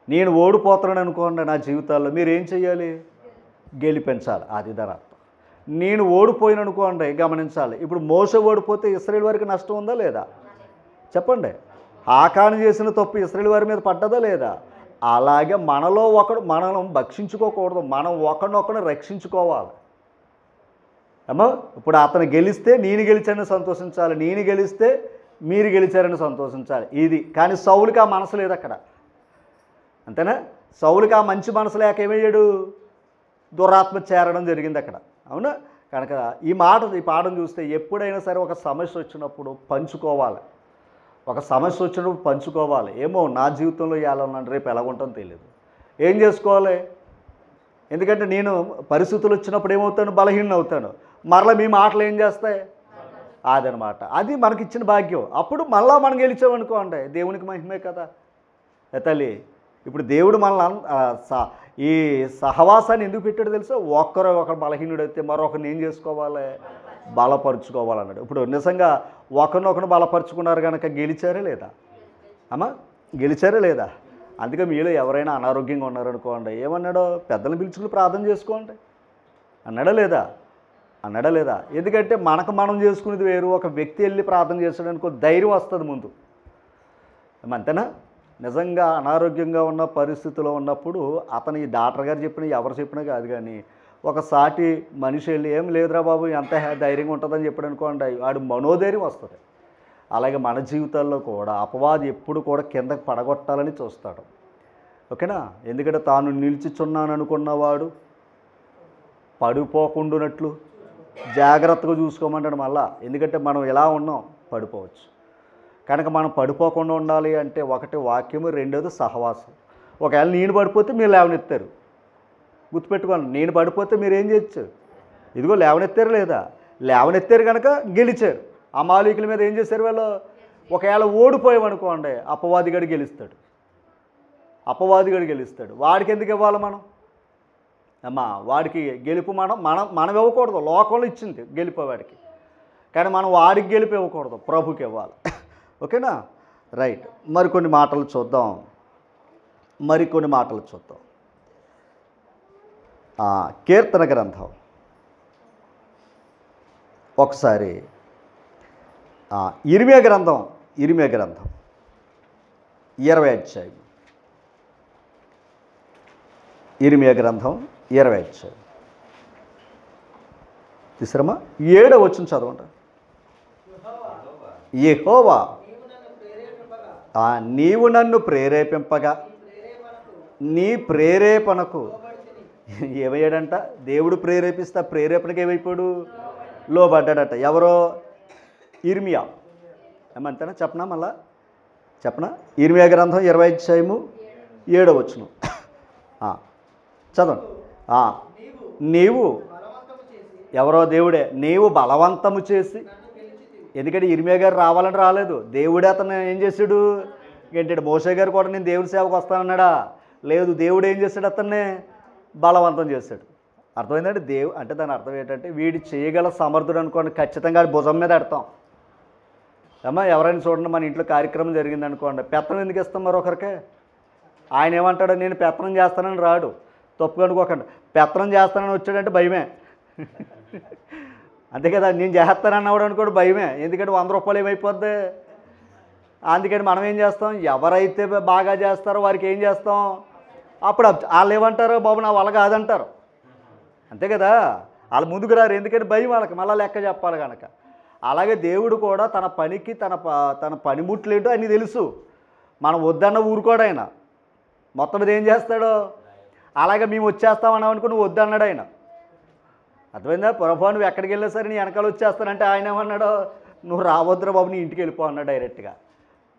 [SPEAKER 1] నేను ఓడిపోతున్నాను అనుకోండి నా జీవితాల్లో, మీరు ఏం చేయాలి? గెలిపించాలి. అది దాని అర్థం. నేను ఓడిపోయాను అనుకోండి, గమనించాలి. ఇప్పుడు మోషే ఓడిపోతే ఇశ్రాయేలు వారికి నష్టం ఉందా లేదా? చెప్పండి. ఆకాను చేసిన తప్పు ఇశ్రాయేలు వారి మీద పడ్డదా లేదా? అలాగే మనలో ఒకడు మనం భక్షించుకోకూడదు, మనం ఒకరినొకరిని రక్షించుకోవాలి. అమ్మా, ఇప్పుడు అతను గెలిస్తే నేను గెలిచానని సంతోషించాలి, నేను గెలిస్తే మీరు గెలిచారని సంతోషించాలి. ఇది కానీ సౌలుకి ఆ మనసు లేదు అక్కడ. అంతేనా? సౌలుకి ఆ మంచి మనసు లేక ఏమయ్యాడు? దురాత్మ చేరడం జరిగింది అక్కడ. అవునా? కనుక ఈ పాఠం చూస్తే ఎప్పుడైనా సరే ఒక సమస్య వచ్చినప్పుడు పంచుకోవాలి. ఒక సమస్య వచ్చినప్పుడు పంచుకోవాలి. ఏమో నా జీవితంలో ఎలా ఉన్నాను, రేపు ఎలాగుంటుందో తెలియదు. ఏం చేసుకోవాలి? ఎందుకంటే నేను పరిస్థితులు వచ్చినప్పుడు ఏమవుతాను? బలహీన అవుతాను. మరలా మీ మాటలు ఏం చేస్తాయి? అదనమాట. అది మనకిచ్చిన భాగ్యం. అప్పుడు మళ్ళా మనం గెలిచామనుకోండి, దేవునికి మహిమే కదా తల్లి. ఇప్పుడు దేవుడు మనల్ని ఈ సహవాసాన్ని ఎందుకు పెట్టాడు తెలుసా? ఒకరు బలహీనుడైతే మరొకరిని ఏం చేసుకోవాలి? బలపరుచుకోవాలన్నాడు. ఇప్పుడు నిజంగా ఒకరినొకరు బలపరుచుకున్నారు కనుక గెలిచారా లేదా? అమ్మా, గెలిచారా లేదా? అందుకే మీలో ఎవరైనా అనారోగ్యంగా ఉన్నారనుకోండి, ఏమన్నాడో? పెద్దలను పిలుచుకుని ప్రార్థన చేసుకోండి అన్నాడా లేదా? ఎందుకంటే మనకు మనం చేసుకునేది వేరు, ఒక వ్యక్తి వెళ్ళి ప్రార్థన చేసాడనుకో ధైర్యం వస్తుంది ముందు. అంతేనా? నిజంగా అనారోగ్యంగా ఉన్న పరిస్థితిలో ఉన్నప్పుడు అతను ఈ డాక్టర్ గారు చెప్పినా ఎవరు చెప్పినా కాదు, కానీ ఒక సాటి మనిషి వెళ్ళి ఏం లేదురా బాబు ఎంత ధైర్యంగా ఉంటుందని చెప్పాడు అనుకోండి, వాడు మనోధైర్యం వస్తుంది. అలాగే మన జీవితాల్లో కూడా అపవాది ఎప్పుడు కూడా కిందకి పడగొట్టాలని చూస్తాడు. ఓకేనా? ఎందుకంటే తాను నిలిచిచున్నాను అనుకున్నవాడు పడిపోకుండానట్లు జాగ్రత్తగా చూసుకోమంటాడు మళ్ళా. ఎందుకంటే మనం ఎలా ఉన్నాం, పడిపోవచ్చు. కనుక మనం పడిపోకుండా ఉండాలి అంటే ఒకటి వాక్యము, రెండోది సహవాసం. ఒకవేళ నేను పడిపోతే మీరు లేవనెత్తారు. గుర్తుపెట్టుకోండి, నేను పడిపోతే మీరు ఏం చేయొచ్చు? ఇదిగో లేవనెత్తారు లేదా? లేవనెత్తారు కనుక గెలిచారు. అమాలీకుల మీద ఏం చేశారు వాళ్ళు? ఒకవేళ ఓడిపోయామనుకోండి, అపవాదిగాడు గెలుస్తాడు. వాడికి ఎందుకు ఇవ్వాలి మనం? అమ్మా, వాడికి గెలుపు మనం ఇవ్వకూడదు. లోకంలో ఇచ్చింది గెలుపు వాడికి, కానీ మనం వాడికి గెలుపు ఇవ్వకూడదు, ప్రభుకి ఇవ్వాలి. ఓకేనా? రైట్. మరికొన్ని మాటలు చూద్దాం. కీర్తన గ్రంథం ఒకసారి ఇర్మియా గ్రంథం 20 అధ్యాయం. ఇర్మియా గ్రంథం 20 అధ్యాయం తీసురమ్మా. 7వ వచనం చదవండి. యెహోవా నీవు నన్ను ప్రేరేపింపగా నీ ప్రేరేపణకు ఏమయ్యాడంట? దేవుడు ప్రేరేపిస్తే ప్రేరేపణకు ఏమైపోయాడు? లోబడ్డాడట. ఎవరో? ఇర్మియా. ఏమంతేనా? చెప్పనా? ఇర్మియా గ్రంథం 20 అధ్యాయము 7వ వచనం చదవండి. నీవు ఎవరో? దేవుడే. నీవు బలవంతము చేసి, ఎందుకంటే ఇర్మియా గారు రావాలని రాలేదు, దేవుడే అతను ఏం చేశాడు? ఏంటంటే మోషే గారు కూడా నేను దేవుని సేవకు వస్తానన్నాడా? లేదు, దేవుడు ఏం చేశాడు? అతన్ని బలవంతం చేశాడు. అర్థమైందంటే అంటే దాని అర్థం ఏంటంటే వీడి చేయగల సమర్థుడు అనుకోండి, ఖచ్చితంగా భుజం మీద పెడతాం. అమ్మా ఎవరైనా చూడండి, మన ఇంట్లో కార్యక్రమం జరిగింది అనుకోండి, పెత్తనం ఎందుకు ఇస్తాం మరొకరికి? ఆయన ఏమంటాడు? నేను పెత్తనం చేస్తానని రాడు, తప్పుగా అనుకోకండి. పెత్తనం చేస్తానని వచ్చాడంటే భయమే. అంతే కదా, నేను చేస్తానన్నవాడు అనుకోడు భయమే. ఎందుకంటే 100 రూపాయలు ఏమైపోద్ది. అందుకని మనం ఏం చేస్తాం? ఎవరైతే బాగా చేస్తారో వారికి ఏం చేస్తాం? అప్పుడు వాళ్ళు ఏమంటారు? బాబు నా వల్ల కాదంటారు. అంతే కదా, వాళ్ళు ముందుకు రారు. ఎందుకంటే భయం వాళ్ళకి, మళ్ళీ లెక్క చెప్పాలి కనుక. అలాగే దేవుడు కూడా తన పనికి తన పనిముట్లు ఏంటో అన్నీ తెలుసు. మనం వద్దన్న ఊరుకోడు ఆయన. మొత్తం మీద ఏం చేస్తాడు? అలాగే మేము వచ్చేస్తామన్నాం అనుకో, నువ్వు వద్దన్నాడు ఆయన. అర్థమైందా? పొరపాటు నువ్వు ఎక్కడికి వెళ్ళినా సరే నీ వెనకాల వచ్చేస్తానంటే ఆయన ఏమన్నాడు? నువ్వు రావద్దురా బాబు, నీ ఇంటికి వెళ్ళిపో అన్నాడు డైరెక్ట్గా.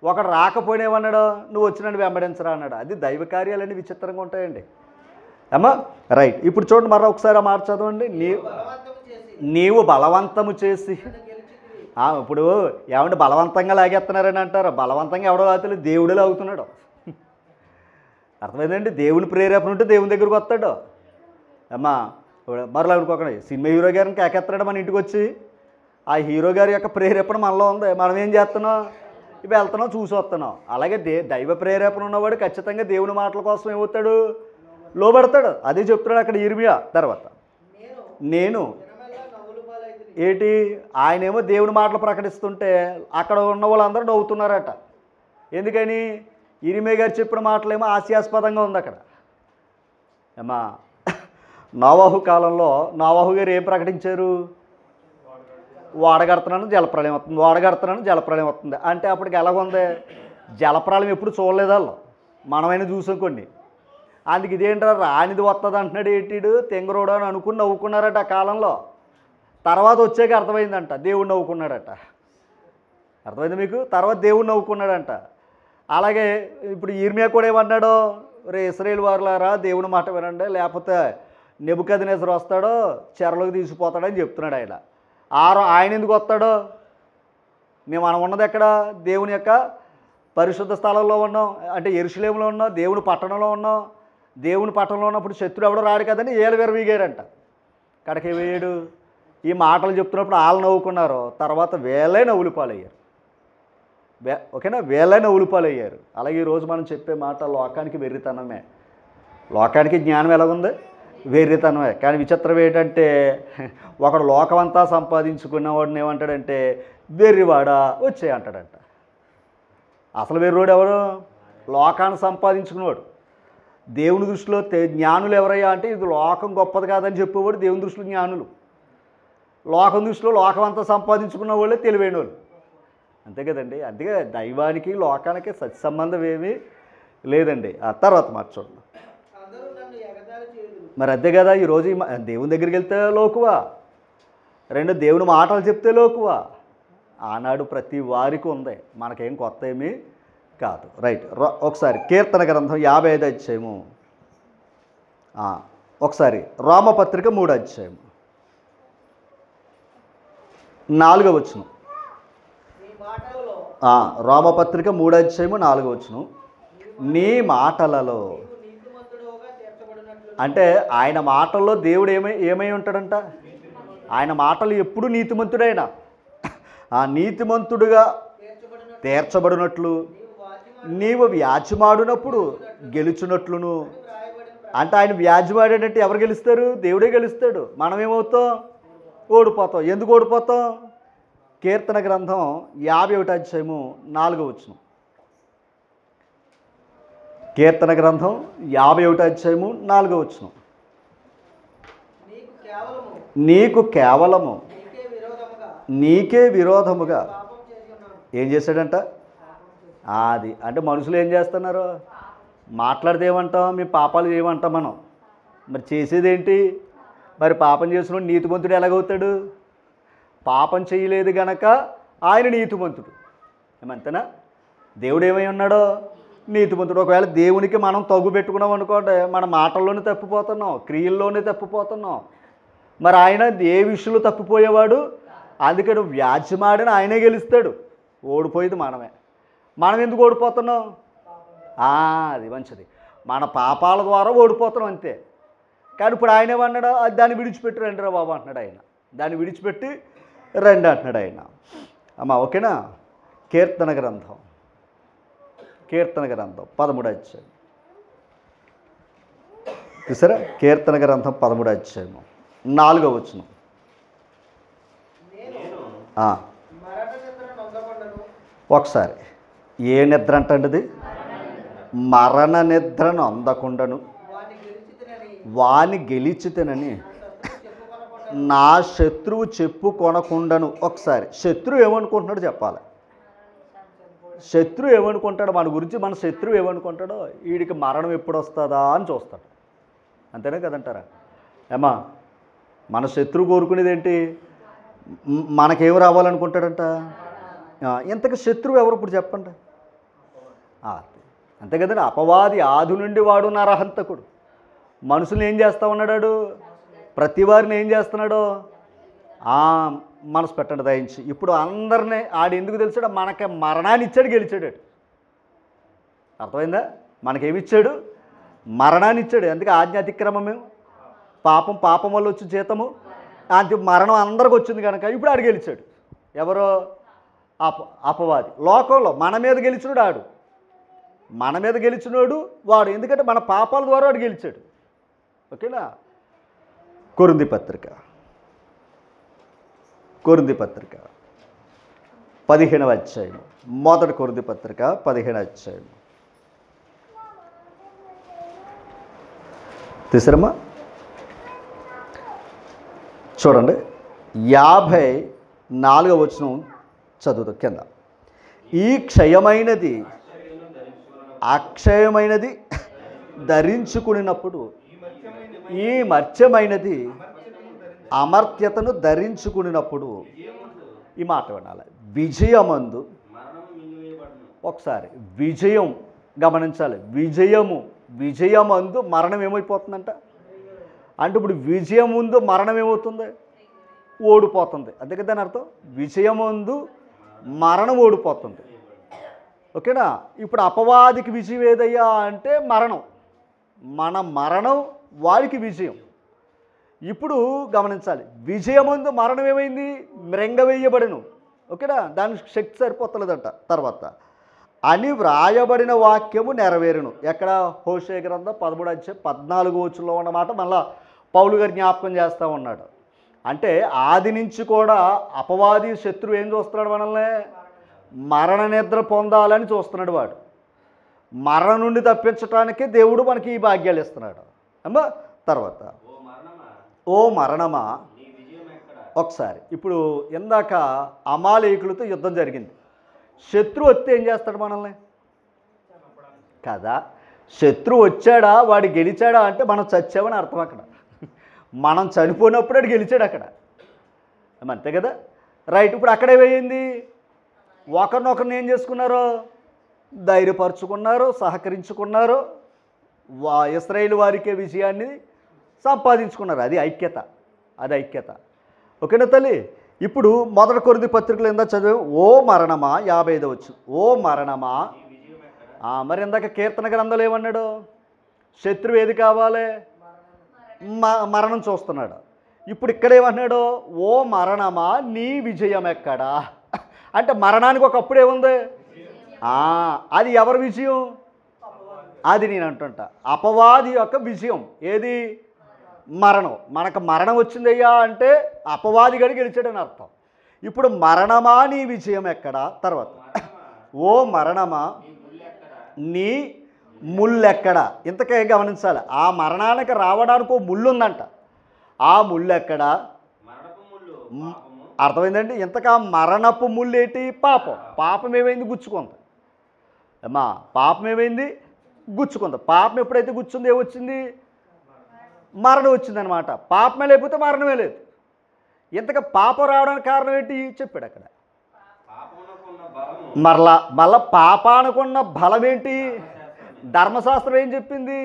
[SPEAKER 1] ఒకడు రాకపోయినా ఏమన్నాడు? నువ్వు వచ్చినట్టు వెంబడించరా అన్నాడు. అది దైవ కార్యాలన్నీ విచిత్రంగా ఉంటాయండి అమ్మా. రైట్, ఇప్పుడు చూడండి మరో ఒకసారి ఆ మాట చదవండి. నీవు బలవంతము చేసి. ఇప్పుడు ఏమంటే బలవంతంగా లాగేస్తున్నారని అంటారు. బలవంతంగా ఎవడో లాగుతాడు? దేవుడే లాగుతున్నాడు. అర్థమైందండి? దేవుని ప్రేరేపణ ఉంటే దేవుని దగ్గరకు వస్తాడు అమ్మా. మరలా అనుకోకండి, సినిమా హీరో గారిని కేకెత్తాడు మన ఇంటికి వచ్చి. ఆ హీరో గారి యొక్క ప్రేరేపణ మనలో ఉంది. మనం ఏం చేస్తున్నాం? ఇవి వెళ్తున్నాం, చూసి వస్తున్నాం. అలాగే దైవ ప్రేరేపణ ఉన్నవాడు ఖచ్చితంగా దేవుని మాటల కోసం ఏమవుతాడు? లోబడతాడు. అదే చెప్తున్నాడు అక్కడ ఇర్మియా. తర్వాత నేను ఏంటి? ఆయనేమో దేవుని మాటలు ప్రకటిస్తుంటే అక్కడ ఉన్న వాళ్ళందరూ నవ్వుతున్నారట. ఎందుకని? ఇర్మియా గారు చెప్పిన మాటలేమో హాస్యాస్పదంగా ఉంది అక్కడ అమ్మా. నోవాహు కాలంలో నోవాహు గారు ఏం ప్రకటించారు? ఓడగడుతున్నాను జలప్రళయం వస్తుంది, ఓడగడుతున్నాను జలప్రళయం వస్తుంది అంటే అప్పటికి ఎలాగుంది? జలప్రళయం ఎప్పుడు చూడలేదు వాళ్ళు, మనమైనా చూసుకోండి. అందుకు ఇదేంటారు రానిది వస్తుంది అంటున్నాడు ఏంటిడు తెంగరోడు అని అనుకుని నవ్వుకున్నారట ఆ కాలంలో. తర్వాత వచ్చాక అర్థమైందంట దేవుడు నవ్వుకున్నాడట. అర్థమైంది మీకు? తర్వాత దేవుడు నవ్వుకున్నాడంట. అలాగే ఇప్పుడు ఇర్మియా కూడా ఏమన్నాడు? రే ఇశ్రాయేలు వారులారా దేవుని మాట వినండి, లేకపోతే నెబుకద్నెజరు వస్తాడో చెరలోకి తీసుకుపోతాడని చెప్తున్నాడు ఆయన. ఆయన ఎందుకు వస్తాడో? మనం ఉన్నది ఎక్కడ? దేవుని యొక్క పరిశుద్ధ స్థలంలో ఉన్నాం, అంటే యెరూషలేములో ఉన్నాం, దేవుని పట్టణంలో ఉన్నాం. దేవుని పట్టణంలో ఉన్నప్పుడు శత్రుడు ఎవడో రాడు కదండి, ఏలు విరవీగారంట. కడకి వేయడు. ఈ మాటలు చెప్తున్నప్పుడు వాళ్ళు నవ్వుకున్నారు, తర్వాత వేలే నవ్వులు పాలయ్యారు. ఓకేనా? వేలే నవ్వులు పాలయ్యారు. అలాగే ఈరోజు మనం చెప్పే మాట లోకానికి వెర్రితనమే. లోకానికి జ్ఞానం ఎలాగుంది? వెర్రితనమే. కానీ విచిత్రం ఏంటంటే ఒకడు లోకమంతా సంపాదించుకున్నవాడిని ఏమంటాడంటే వెర్రివాడా వచ్చే అంటాడంట. అసలు వెర్రోడు ఎవడు? లోకాన్ని సంపాదించుకున్నవాడు. దేవుని దృష్టిలో జ్ఞానులు ఎవరయ్యా అంటే ఇది లోకం గొప్పది కాదని చెప్పేవాడు దేవుని దృష్టిలో జ్ఞానులు. లోకం దృష్టిలో లోకం అంతా సంపాదించుకున్న వాళ్ళే తెలివైన వాళ్ళు. అంతే కదండి. అందుకే దైవానికి లోకానికి సత్సంబంధం ఏమీ లేదండి. ఆ తర్వాత మార్చండి. మరి అంతే కదా, ఈరోజు దేవుని దగ్గరికి వెళ్తే లోకువా, రెండు దేవుని మాటలు చెప్తే లోకువా. ఆనాడు ప్రతి వారికి ఉంది, మనకేం కొత్త ఏమీ కాదు. రైట్, ఒకసారి కీర్తన గ్రంథం 55 అధ్యాయము, ఒకసారి రోమపత్రిక 3 అధ్యాయం 4వ వచనం. రోమపత్రిక 3 అధ్యాయము 4వ వచనం. నీ మాటలలో అంటే ఆయన మాటల్లో దేవుడు ఏమై ఉంటాడంట? ఆయన మాటలు ఎప్పుడు నీతిమంతుడైనా ఆ నీతిమంతుడుగా తీర్చబడినట్లు నీవు వ్యాజ్యమాడినప్పుడు గెలుచున్నట్లును. అంటే ఆయన వ్యాజ్యమాడేటట్టు ఎవరు గెలుస్తారు? దేవుడే గెలుస్తాడు. మనమేమవుతాం? ఓడిపోతాం. ఎందుకు ఓడిపోతాం? కీర్తన గ్రంథం 51 అధ్యాయము 4వ వచనం. కీర్తన గ్రంథం 51 అధ్యాయము 4వ వచనం. నీకు కేవలము నీకే విరోధముగా ఏం చేశాడంట? అది అంటే మనుషులు ఏం చేస్తున్నారు? మాట్లాడితే ఏమంటాం? మీ పాపాలు ఏమంటాం మనం. మరి చేసేదేంటి? మరి పాపం చేసిన నీతిమంతుడు ఎలాగవుతాడు? పాపం చేయలేదు గనక ఆయన నీతిమంతుడు. ఏమంతేనా? దేవుడు ఏమై ఉన్నాడో నీతిమంతుడు. ఒకవేళ దేవునికి మనం తగ్గు పెట్టుకున్నాం అనుకోండి, మన మాటల్లోనే తప్పిపోతున్నాం, క్రియల్లోనే తప్పిపోతున్నాం. మరి ఆయన ఏ విషయంలో తప్పిపోయేవాడు? అందుకని వ్యాజ్యమాడిన ఆయనే గెలుస్తాడు, ఓడిపోయేది మనమే. మనం ఎందుకు ఓడిపోతున్నాం? అది మంచిది, మన పాపాల ద్వారా ఓడిపోతున్నాం అంతే. కానీ ఇప్పుడు ఆయన ఏమన్నాడు? అది దాన్ని విడిచిపెట్టి రండి రా బాబు అంటున్నాడు ఆయన. దాన్ని విడిచిపెట్టి రండి అంటున్నాడు ఆయన. అమ్మా ఓకేనా? కీర్తన గ్రంథం 13వ అధ్యాయం చూసారా? కీర్తన గ్రంథం 13వ అధ్యాయం 4వ వచనం. ఒకసారి ఏ నిద్ర అంటండి? మరణ నిద్రను అందకుండాను వాని గెలిచితేనని నా శత్రువు చెప్పుకొనకుండాను. ఒకసారి శత్రువు ఏమనుకుంటున్నాడు చెప్పాలి. శత్రువు ఏమనుకుంటాడు మన గురించి? మన శత్రువు ఏమనుకుంటాడో, వీడికి మరణం ఎప్పుడు వస్తుందా అని చూస్తాడు. అంతేనే కదంటారా? ఏమా మన శత్రువు కోరుకునేది ఏంటి? మనకేం రావాలనుకుంటాడంట? ఇంతకు శత్రువు ఎవరు ఇప్పుడు చెప్పండి? అంతే కదండి. అపవాది ఆది నుండి వాడు నరహంతకుడు. మనుషుల్ని ఏం చేస్తూ ఉన్నాడు? ప్రతి వారిని ఏం చేస్తున్నాడు? మనసు పెట్టండి దయించి. ఇప్పుడు అందరినీ ఆడు ఎందుకు తెలిసాడు? మనకి మరణాన్ని ఇచ్చాడు, గెలిచాడు. అర్థమైందా? మనకేమిచ్చాడు? మరణాన్ని ఇచ్చాడు. అందుకే ఆజ్ఞాతిక్రమమే పాపం వల్ల వచ్చి జీతము అంతే మరణం అందరికి వచ్చింది కనుక ఇప్పుడు ఆడు గెలిచాడు. ఎవరో? అపవాది. లోకంలో మన మీద గెలిచినాడు ఆడు, మన మీద గెలిచినోడు వాడు. ఎందుకంటే మన పాపాల ద్వారా వాడు గెలిచాడు. ఓకేనా? కొరింథీ పత్రిక 15వ అధ్యాయం. మొదటి కొరింథీ పత్రిక 15వ అధ్యాయం. తీసారమ్మా? చూడండి 54వ వచనం చదువుతాం కింద. ఈ క్షయమైనది అక్షయమైనది ధరించుకున్నప్పుడు ఈ మర్త్యమైనది అమర్త్యతను ధరించుకున్నప్పుడు ఈ మాట వినాలి. విజయమందు ఒకసారి విజయం గమనించాలి. విజయమందు మరణం ఏమైపోతుందంట? అంటే ఇప్పుడు విజయం ముందు మరణం ఏమవుతుంది? ఓడిపోతుంది. అందుకే దాని అర్థం విజయమందు మరణం ఓడిపోతుంది. ఓకేనా? ఇప్పుడు అపవాదికి విజయం ఏదయ్యా అంటే మరణం. మన మరణం వాడికి విజయం. ఇప్పుడు గమనించాలి, విజయమందు మరణం ఏమైంది? మృంగవేయబడెను. ఓకేనా? దానికి శక్తి సరిపోతలేదంట. తర్వాత అని వ్రాయబడిన వాక్యము నెరవేరును. ఎక్కడ? హోషే గ్రంథం 13వ అధ్యాయం 14వ వచనంలో ఉన్నమాట మళ్ళా పౌలు గారు జ్ఞాపకం చేస్తూ ఉన్నాడు. అంటే ఆది నుంచి కూడా అపవాది శత్రువు ఏం చూస్తున్నాడు? మనల్ని మరణ నిద్ర పొందాలని చూస్తున్నాడు వాడు. మరణం నుండి తప్పించడానికి దేవుడు మనకి ఈ భాగ్యాలు ఇస్తున్నాడు. అమ్మా తర్వాత ఓ మరణమా ఒకసారి ఇప్పుడు ఇందాక అమాలేకులతో యుద్ధం జరిగింది. శత్రువు వస్తే ఏం చేస్తాడు మనల్ని? కదా, శత్రువు వచ్చాడా వాడు గెలిచాడా అంటే మనం చచ్చామని అర్థం. అక్కడ మనం చనిపోయినప్పుడు వాడు గెలిచాడు అక్కడ. అంతే కదా? రైట్. ఇప్పుడు అక్కడే వేయింది, ఒకరినొకరిని ఏం చేసుకున్నారు? ధైర్యపరుచుకున్నారు, సహకరించుకున్నారు, ఇశ్రాయేలు వారికే విజయాన్ని సంపాదించుకున్నారు. అది ఐక్యత. ఓకేనా తల్లి? ఇప్పుడు మొదటి కొరింథీ పత్రికలో ఇందా చదివాం. ఓ మరణమా 55 వచ్చు. ఓ మరణమా. మరి ఇందాక కీర్తన గ్రంథంలో ఏమన్నాడు? శత్రువు ఏది కావాలి? మరణం చూస్తున్నాడు. ఇప్పుడు ఇక్కడ ఏమన్నాడు? ఓ మరణమా నీ విజయం ఎక్కడా అంటే మరణానికి ఒకప్పుడు ఏముంది? అది ఎవరి విజయం? అది నేను అంటుంటా అపవాది యొక్క విజయం. ఏది? మరణం. మనకు మరణం వచ్చిందయ్యా అంటే అపవాది గడి గెలిచాడని అర్థం. ఇప్పుడు మరణమా నీ విజయం ఎక్కడా? తర్వాత ఓ మరణమా నీ ముళ్ళెక్కడా. ఇంతకే గమనించాలి, ఆ మరణానికి రావడానికి ఓ ముళ్ళు ఉందంట. ఆ ముళ్ళు ఎక్కడా? అర్థమైందండి? ఇంతకా మరణపు ముళ్ళు ఏంటి? పాపం ఏమైంది? గుచ్చుకుంది. అమ్మా పాపం ఏమైంది? గుచ్చుకుంది. పాపం ఎప్పుడైతే గుచ్చుంది ఏమొచ్చింది? మరణం వచ్చిందనమాట. పాపమే లేకపోతే మరణమే లేదు. ఇంతగా పాపం రావడానికి కారణం ఏంటి చెప్పాడు అక్కడ. మళ్ళా పాపానుకున్న బలం ఏంటి? ధర్మశాస్త్రం ఏం చెప్పింది?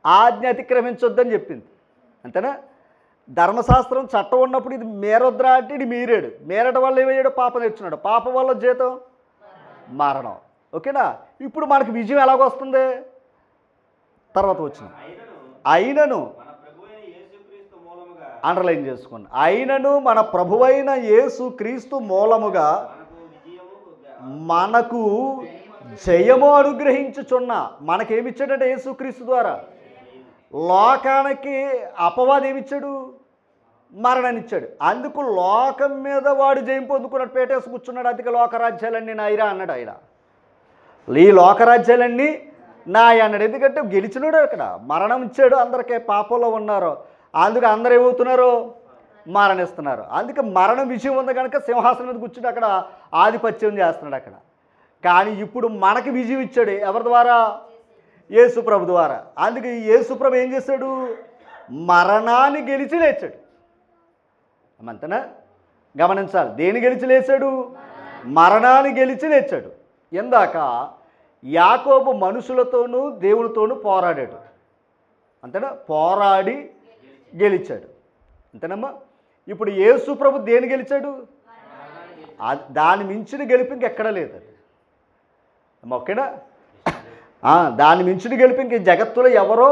[SPEAKER 1] ఆజ్ఞ అతిక్రమించొద్దని చెప్పింది. అంతేనా? ధర్మశాస్త్రం చట్టం ఉన్నప్పుడు ఇది మేరొద్రా అంటే ఇది మీరాడు. మేరట వల్ల ఏమయ్యాడు? పాపం తెచ్చున్నాడు. పాపం వల్ల జీతం మరణం. ఓకేనా? ఇప్పుడు మనకి విజయం ఎలాగొస్తుంది? తర్వాత వచ్చిన అయినను అండర్లైన్ చేసుకోండి. అయినను మన ప్రభువైన యేసు క్రీస్తు మూలముగా మనకు జయము అనుగ్రహించుచున్న, మనకేమిచ్చాడంటే యేసుక్రీస్తు ద్వారా లోకానికి అపవాది ఏమిచ్చాడు? మరణాన్ని ఇచ్చాడు. అందుకు లోకం మీద వాడు జయం పొందుకున్నాడు, పేటేసి కూర్చున్నాడు. అందుకే లోకరాజ్యాలన్నీ నాయిరా అన్నాడు ఆయన. ఈ లోకరాజ్యాలన్నీ నాయ అన్నాడు. ఎందుకంటే గెలిచినాడు, అక్కడ మరణం ఇచ్చాడు. అందరికీ పాపంలో ఉన్నారు, అందుకు అందరూ ఏమవుతున్నారు? మరణిస్తున్నారు. అందుకే మరణం విజయం ఉంది కనుక సింహాసనం మీద కూర్చుని అక్కడ ఆధిపత్యం చేస్తున్నాడు అక్కడ. కానీ ఇప్పుడు మనకి విజయం ఇచ్చాడు. ఎవరి ద్వారా? యేసుప్రభు ద్వారా. అందుకే యేసుప్రభు ఏం చేశాడు? మరణాన్ని గెలిచి లేచాడు. అంతేనా? గమనించాలి. దేని గెలిచి లేచాడు? మరణాన్ని గెలిచి లేచాడు. ఇందాక యాకోబు మనుషులతోనూ దేవునితోనూ పోరాడాడు. అంతేనా? పోరాడి గెలిచాడు. అంతేనమ్మా? ఇప్పుడు యేసుప్రభు దేని గెలిచాడు? దాని మించిన గెలుపు ఇంకెక్కడా లేదు. ఓకేనా? దాని మించిన గెలుపు ఇంక జగత్తులో ఎవరో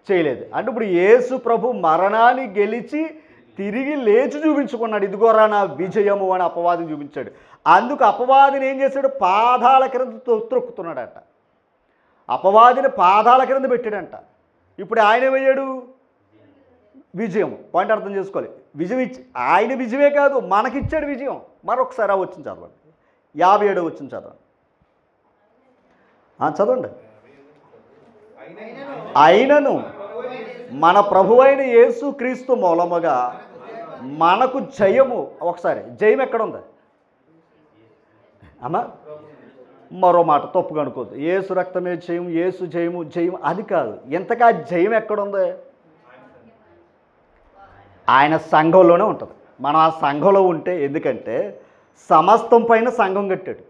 [SPEAKER 1] చేయలేదు. అంటే ఇప్పుడు యేసు ప్రభు మరణాన్ని గెలిచి తిరిగి లేచి చూపించుకున్నాడు. ఇదిగోరా నా విజయము అని అపవాదిని చూపించాడు. అందుకు అపవాదిని ఏం చేశాడు? పాదాల క్రింద త్రొక్కుతున్నాడట. అపవాదిని పాదాల క్రింద పెట్టాడంట. ఇప్పుడు ఆయన ఏమయ్యాడు? విజయం. పాయింట్ అర్థం చేసుకోవాలి. విజయం ఇచ్చి ఆయన విజయమే కాదు, మనకిచ్చాడు విజయం. మరొకసారి ఆ వచ్చిన చదవండి. 57 వచ్చిన చదవండి. చదవండి. అయినను మన ప్రభువైన యేసు క్రీస్తు మూలముగా మనకు జయము. ఒకసారి జయం ఎక్కడుంది అమ్మా? మరో మాట తప్పుగా అనుకోద్దు. యేసు రక్తమే జయం, యేసు జయము, జయం అది కాదు. ఎంతగా జయం ఎక్కడుంది? ఆయన సంఘంలోనే ఉంటుంది. మనం ఆ సంఘంలో ఉంటే, ఎందుకంటే సమస్తం పైన సంఘం కట్టాడు.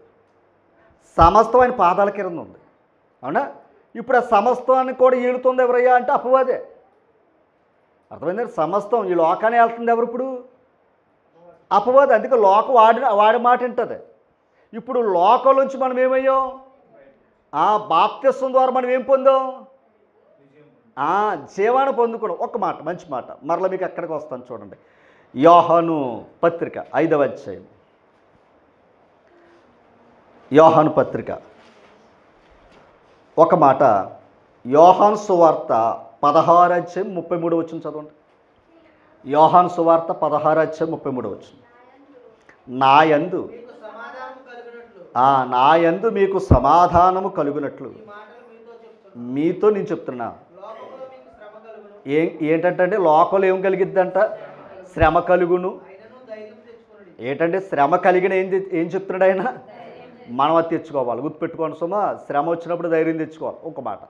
[SPEAKER 1] సమస్తం ఆయన పాదాల కింద ఉంది. అవునా? ఇప్పుడు ఆ సమస్తాన్ని కూడా ఏలుతుంది ఎవరయ్యా అంటే అపవాదే. అర్థమైంది? సమస్తం ఈ లోకాన్ని వెళ్తుంది ఎవరు? ఇప్పుడు అపవాది. అందుకే లోకం వాడి మాట వింటుంది. ఇప్పుడు లోకంలోంచి మనం ఏమయ్యాం? బాప్తిస్వం ద్వారా మనం ఏం పొందాం? జీవాన్ని పొందుకోవడం. ఒక మాట, మంచి మాట, మరలా మీకు ఎక్కడికి వస్తాను చూడండి. యోహాను పత్రిక 5వ అధ్యాయం. యోహాను పత్రిక ఒక మాట. యోహాను సువార్త 16వ అధ్యాయం 33 వచనం చదవండి. యోహాను సువార్త 16వ అధ్యాయం 33 వచనం. నాయందు మీకు సమాధానము కలుగునట్లు మీతో నేను చెప్తున్నా. ఏంటంటే లోకంలో ఏం కలిగిద్దంట? శ్రమ కలుగును. ఏంటంటే శ్రమ కలిగిన ఏం చెప్తున్నాడు ఆయన? మనం అది తెచ్చుకోవాలి. గుర్తుపెట్టుకోండి సుమా, శ్రమ వచ్చినప్పుడు ధైర్యం తెచ్చుకోవాలి. ఒక మాట,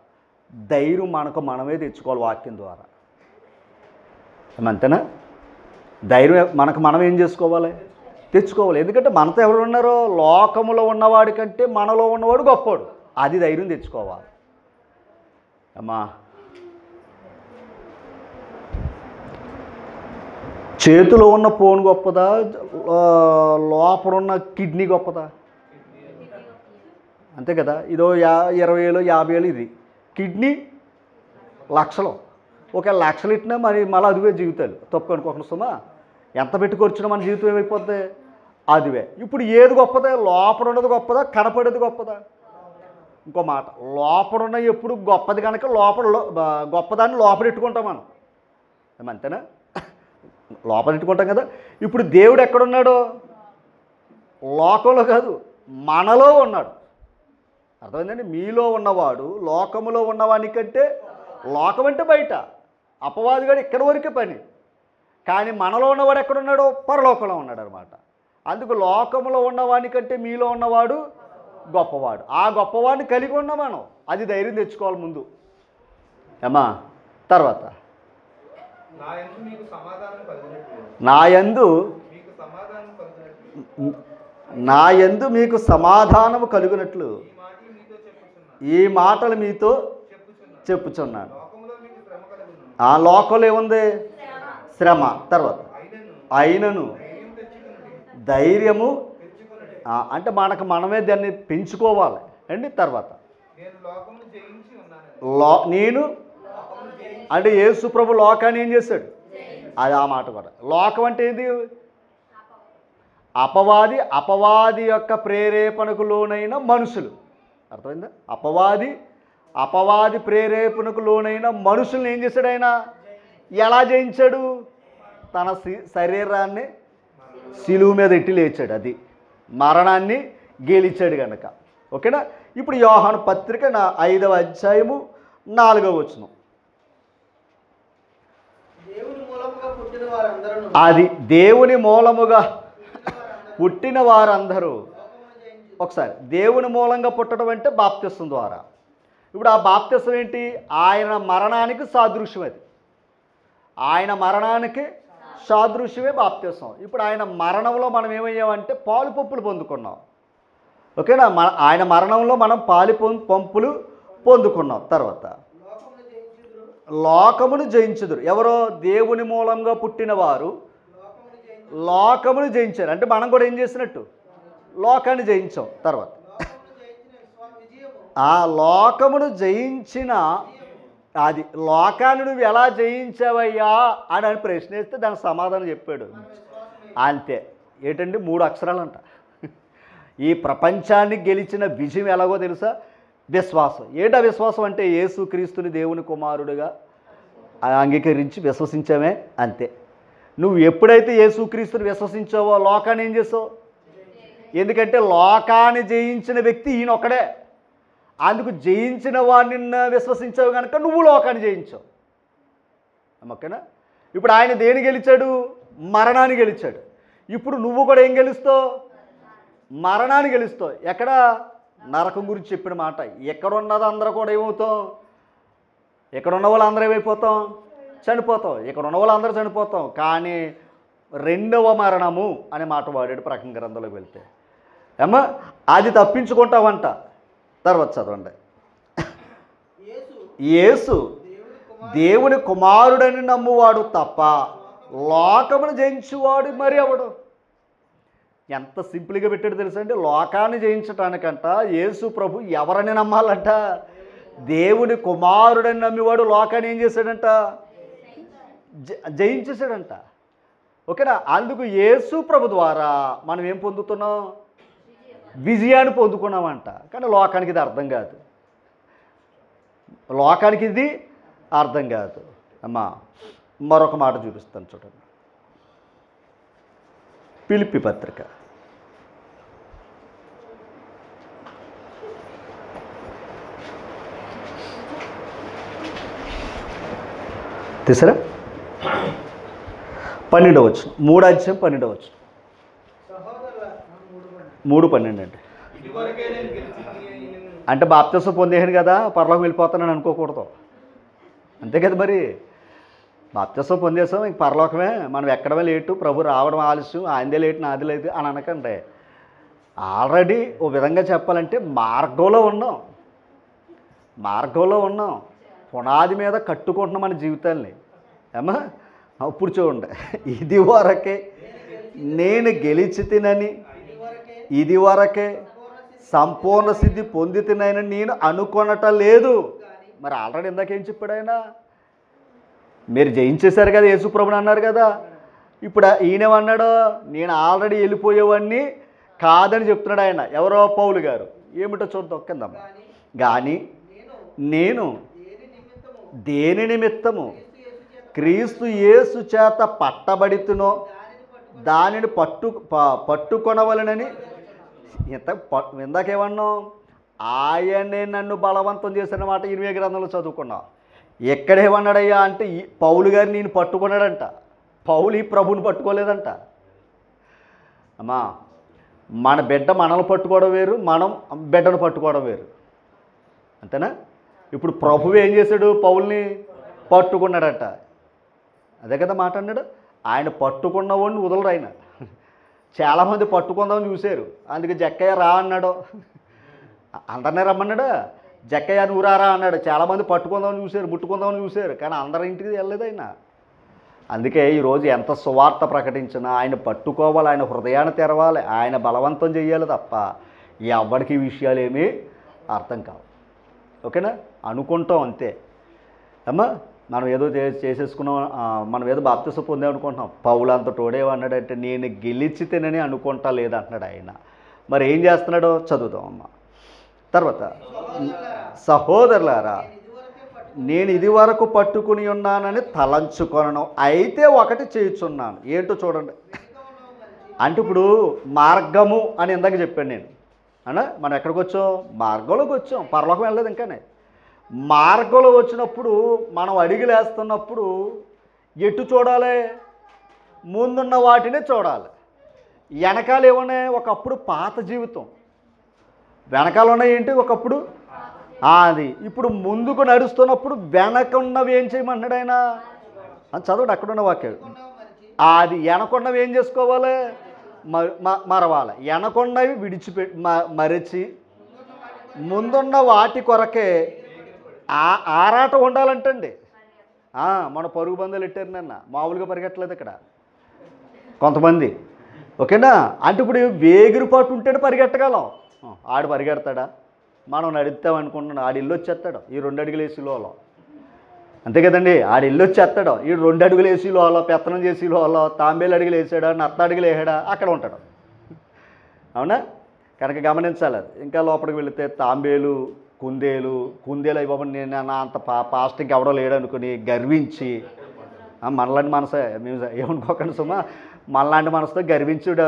[SPEAKER 1] ధైర్యం మనమే తెచ్చుకోవాలి వాక్యం ద్వారా. అంతేనా? ధైర్యం మనం ఏం చేసుకోవాలి? తెచ్చుకోవాలి. ఎందుకంటే మనతో ఎవరు ఉన్నారో? లోకములో ఉన్నవాడి కంటే మనలో ఉన్నవాడు గొప్పవాడు. అది ధైర్యం తెచ్చుకోవాలి అమ్మా. చేతిలో ఉన్న ఫోన్ గొప్పదా? లోపల ఉన్న కిడ్నీ గొప్పదా? అంతే కదా. ఇదో 20,000 50,000 ఇది. కిడ్నీ లక్షలు. ఒక లక్షలు ఇట్టినా మరి మళ్ళీ అదివే జీవితాలు. తప్పు అనుకోకుండా సుమా. ఎంత పెట్టుకొచ్చినా మన జీవితం ఏమైపోద్ది? అదివే. ఇప్పుడు ఏది గొప్పదా? లోపల ఉన్నది గొప్పదా? కనపడేది గొప్పదా? ఇంకో మాట, లోపల ఉన్న ఎప్పుడు గొప్పది కనుక గొప్పదాన్ని లోపల పెట్టుకుంటాం మనం. ఏమంతేనా? లోపల పెట్టుకుంటాం కదా. ఇప్పుడు దేవుడు ఎక్కడున్నాడు? లోకంలో కాదు, మనలో ఉన్నాడు. అర్థమైందండి? మీలో ఉన్నవాడు లోకములో ఉన్నవాని కంటే, లోకం అంటే బయట, అపవాదిగాడు ఇక్కడ వరకే పని. కానీ మనలో ఉన్నవాడు ఎక్కడున్నాడో? పరలోకంలో ఉన్నాడు అనమాట. అందుకు లోకములో ఉన్నవాని కంటే మీలో ఉన్నవాడు గొప్పవాడు. ఆ గొప్పవాడిని కలిగి ఉన్నాం మనం. అది ధైర్యం తెచ్చుకోవాలి ముందు ఏమా. తర్వాత నా యందు మీకు సమాధానము కలుగునట్లు ఈ మాటలు మీతో చెప్పుచున్నాను. ఆ లోకంలో ఏముంది? శ్రమ. తర్వాత అయినను ధైర్యము అంటే మనకు మనమే దాన్ని పెంచుకోవాలి అండి. తర్వాత నేను అంటే యేసు ప్రభు లోకాన్ని ఏం చేశాడు? అది ఆ మాట కూడా. లోకం అంటే ఏది? అపవాది యొక్క ప్రేరేపణకు లోనైన మనుషులు. అర్థమైందా? అపవాది ప్రేరేపణకు లోనైన మనుషుల్ని ఏం చేశాడు ఆయన? ఎలా జయించాడు? తన శరీరాన్ని శిలువ మీద ఎట్టి లేచాడు. అది మరణాన్ని గెలిచాడు కనుక. ఓకేనా? ఇప్పుడు యోహాను పత్రిక 5వ అధ్యాయము 4వ వచనం. అది దేవుని మూలముగా పుట్టిన వారందరూ. ఒకసారి దేవుని మూలంగా పుట్టడం అంటే బాప్తిస్వం ద్వారా. ఇప్పుడు ఆ బాప్తిస్వం ఏంటి? ఆయన మరణానికి సాదృశ్యం. అది ఆయన మరణానికి సాదృశ్యమే బాప్తిస్వం. ఇప్పుడు ఆయన మరణంలో మనం ఏమయ్యామంటే పాలు పంపులు పొందుకున్నాం. ఓకేనా? ఆయన మరణంలో మనం పంపులు పొందుకున్నాం. తర్వాత లోకమును జయించుదురు. ఎవరో? దేవుని మూలంగా పుట్టిన వారు లోకమును జయించారు. అంటే మనం కూడా ఏం చేసినట్టు? లోకాన్ని జయించాం. తర్వాత ఆ లోకమును జయించిన అది లోకాన్ని నువ్వు ఎలా జయించావయ్యా అని ప్రశ్నిస్తే దానికి సమాధానం చెప్పాడు. అంతే. ఏంటండి? 3 అక్షరాలంట. ఈ ప్రపంచాన్ని గెలిచిన విజయం ఎలాగో తెలుసా? విశ్వాసం. ఏంటా విశ్వాసం అంటే? యేసుక్రీస్తుని దేవుని కుమారుడిగా అంగీకరించి విశ్వసించామే. అంతే. నువ్వు ఎప్పుడైతే యేసుక్రీస్తుని విశ్వసించావో లోకాన్ని ఏం చేసావు? ఎందుకంటే లోకాన్ని జయించిన వ్యక్తి ఈయన ఒక్కడే. అందుకు జయించిన వాడిని విశ్వసించావు కనుక నువ్వు లోకాన్ని జయించావు. ఓకేనా? ఇప్పుడు ఆయన దేని గెలిచాడు? మరణాన్ని గెలిచాడు. ఇప్పుడు నువ్వు కూడా ఏం గెలుస్తావు? మరణాన్ని గెలుస్తావు. ఎక్కడ? నరకం గురించి చెప్పిన మాట. ఎక్కడున్నది అందరూ కూడా ఏమవుతాం? ఎక్కడున్న వాళ్ళు అందరూ ఏమైపోతాం? చనిపోతాం. ఇక్కడ ఉన్న వాళ్ళు అందరూ చనిపోతాం. కానీ 2వ మరణము అనే మాట వాడాడు ప్రకటన గ్రంథంలోకి వెళ్తే. ఏమో అది తప్పించుకుంటావంట. తర్వాత చదవండి. యేసు దేవుని కుమారుడని నమ్మువాడు తప్ప లోకమును జయించువాడు మరి ఎవడు? ఎంత సింపుల్గా పెట్టాడు తెలుసా అండి? లోకాన్ని జయించటానికంట యేసు ప్రభు ఎవరని నమ్మాలంట? దేవుని కుమారుడని నమ్మివాడు లోకాన్ని ఏం చేశాడంట? జయించేశాడంట. ఓకేనా? అందుకు యేసు ప్రభు ద్వారా మనం ఏం పొందుతున్నాం? విజయాన్ని పొందుకున్నామంట. కానీ లోకానికి ఇది అర్థం కాదు. లోకానికి ఇది అర్థం కాదు. అమ్మా మరొక మాట చూపిస్తాను చూడండి. ఫిలిప్పీ పత్రిక తీసరా 12వ వచనం. 3వ అధ్యాయం 12వ వచనం. 3:12 అండి. అంటే బాప్తిస్వం పొందేసాను కదా పరలోకం వెళ్ళిపోతానని అనుకోకూడదు. అంతే కదా మరి. బాప్తిస్వం పొందేసాం ఇంక పరలోకమే, మనం ఎక్కడమే లేటు, ప్రభు రావడం ఆలస్యం, ఆయనదే లేటు నాది లేదు అని అనకండి. ఆల్రెడీ ఓ విధంగా చెప్పాలంటే మార్గంలో ఉన్నాం. పునాది మీద కట్టుకుంటున్నాం మన జీవితాల్ని. ఏమా అప్పుడు చూడండి. ఇది వరకే నేను గెలిచి తినని, ఇది వరకే సంపూర్ణ సిద్ధి పొంది తినని నేను అనుకొనటం లేదు. మరి ఆల్రెడీ ఇందాకేం చెప్పాడు ఆయన? మీరు జయించేశారు కదా యేసుప్రభుని అన్నారు కదా. ఇప్పుడు ఈయనేమన్నాడు? నేను ఆల్రెడీ వెళ్ళిపోయేవాడిని కాదని చెప్తున్నాడు ఆయన. ఎవరో పౌలు గారు. ఏమిటో చూద్దాం కింద. కానీ నేను దేని నిమిత్తము క్రీస్తు యేసు చేత పట్టబడితునో దానిని పట్టుకొనవలనని ఇందాకేమన్నాం? ఆయనే నన్ను బలవంతం చేసినమాట 20 గ్రంథంలో చదువుకున్నాం. ఎక్కడేమన్నాడయ్యా అంటే పౌలు గారు నేను పట్టుకున్నాడంట. పౌలు ఈ ప్రభుని పట్టుకోలేదంట. అమ్మా మన బిడ్డ మనల్ని పట్టుకోవడం వేరు, మనం బిడ్డను పట్టుకోవడం వేరు. అంతేనా? ఇప్పుడు ప్రభువు ఏం చేశాడు? పౌల్ని పట్టుకున్నాడట. అదే కదా మాట అన్నాడు. ఆయన పట్టుకున్నవాడిని వదలరు ఆయన. చాలామంది పట్టుకుందామని చూశారు. అందుకే జక్కయ్య రా అన్నాడు. అందరినీ రమ్మన్నాడు. జక్కయ్య నువ్వు రా అన్నాడు. చాలామంది పట్టుకుందామని చూశారు, ముట్టుకుందామని చూశారు. కానీ అందరి ఇంటికి వెళ్ళలేదు ఆయన. అందుకే ఈరోజు ఎంత సువార్త ప్రకటించినా ఆయన పట్టుకోవాలి, ఆయన హృదయాన్ని తెరవాలి, ఆయన బలవంతం చేయాలి తప్ప ఎవరికి ఈ విషయాలు ఏమీ అర్థం కావు. ఓకేనా? అనుకుంటాం అంతే. అమ్మా మనం ఏదో చేసేసుకున్నాం, మనం ఏదో బాప్తిసం పొందాం అనుకుంటున్నాం. పౌలు అంత తోడేమన్నాడంటే నేను గెలిచితేనని అనుకుంటా లేదంటున్నాడు ఆయన. మరి ఏం చేస్తున్నాడో చదువుదాం అమ్మ. తర్వాత సహోదరులారా నేను ఇది వరకు పట్టుకుని ఉన్నానని తలంచుకొనను, అయితే ఒకటి చేయుచున్నాను. ఏంటో చూడండి. అంటే ఇప్పుడు మార్గము అని ఇందాక చెప్పాను నేను అన్నా. మనం ఎక్కడికి వచ్చాం? మార్గంలోకి వచ్చాం, పరలోకం వెళ్ళలేదు ఇంకానే. మార్గంలో వచ్చినప్పుడు మనం అడుగులేస్తున్నప్పుడు ఎటు చూడాలి? ముందున్న వాటినే చూడాలి. వెనకాల ఏమన్నాయి? ఒకప్పుడు పాత జీవితం. వెనకాల ఉన్నాయి ఏంటి? ఒకప్పుడు అది. ఇప్పుడు ముందుకు నడుస్తున్నప్పుడు వెనక ఉన్నవి ఏం చేయమన్నాడు ఆయన? చదవండి అక్కడున్న వాక్యాలు. అది వెనకున్నవి ఏం చేసుకోవాలి? మరవాలి. వెనకున్నవి మరిచి ముందున్న వాటి కొరకే ఆరాట ఉండాలంటండి. మన పరుగు బంధాలు పెట్టారు నిన్న, మామూలుగా పరిగెట్టలేదు ఇక్కడ కొంతమంది. ఓకేనా? అంటే ఇప్పుడు వేగిరిపాటు ఉంటేనే పరిగెట్టగలం. ఆడు పరిగెడతాడా? మనం నడుపుతాం అనుకుంటున్నాడు. ఆడు ఇల్లు వచ్చేస్తాడు ఈ 2 అడుగులు వేసిలోలో. అంతే కదండి. ఆడు ఇల్లు వచ్చేస్తాడు ఈ 2 అడుగులు వేసిలోలో, పెత్తనం చేసిలోలో, తాంబేలు అడుగులు వేసాడా, నత్త అడుగులు వేసాడా, అక్కడ ఉంటాడు. అవునా? కనుక గమనించాలి. అది ఇంకా లోపలికి వెళితే తాంబేలు, కుందేలు అయిపోయి నేను నా అంత పాస్టింగ్ ఎవడో లేడనుకుని గర్వించి, మనలాంటి మనసే మేము ఏమనుకోకండి సుమా, మనలాంటి మనసుతో గర్వించుడు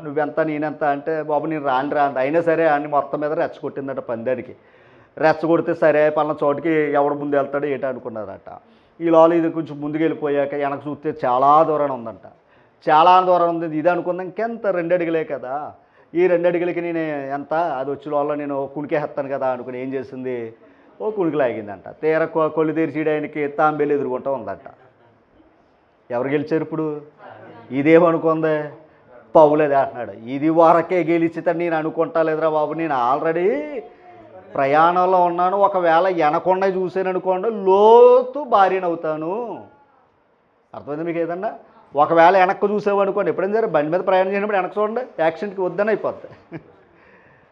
[SPEAKER 1] నువ్వెంత నేనెంత అంటే బాబు నేను రాను అయినా సరే అన్ని మొత్తం మీద రెచ్చగొట్టిందట పందానికి. రెచ్చగొడితే సరే పలానా చోటుకి ఎవడు ముందు వెళ్తాడో ఏటో అనుకున్నారట. ఈ లోలు ఇది కొంచెం ముందుకు వెళ్ళిపోయాక వెనక చూస్తే చాలా దూరం ఉందంట. చాలా దూరం ఉంది. ఇది అనుకుందాం ఇంకెంత 2 అడుగులే కదా, ఈ 2 అడుగులకి నేను ఎంత అది వచ్చి లోపల నేను కునికేస్తాను కదా అనుకుని ఏం చేసింది? ఓ కునికి లాగిందంట. తీర కొళ్ళు తెరిచేయడానికి తాంబేలు ఎదుర్కొంటూ ఉందంట. ఎవరు గెలిచారు ఇప్పుడు? ఇదేమనుకుంది? పౌలదే అంటున్నాడు. ఇది వరకే గెలిచితే నేను అనుకుంటా లేదురా బాబు, నేను ఆల్రెడీ ప్రయాణంలో ఉన్నాను. ఒకవేళ వెనకుండా చూసాను అనుకోండి లోతు భార్యనవుతాను. అర్థమైంది మీకు ఏదన్నా? ఒకవేళ వెనక్కు చూసామనుకోండి, ఎప్పుడైనా సరే బండి మీద ప్రయాణం చేసినప్పుడు వెనక్కి చూడండి, యాక్సిడెంట్కి వద్దని అయిపోద్ది.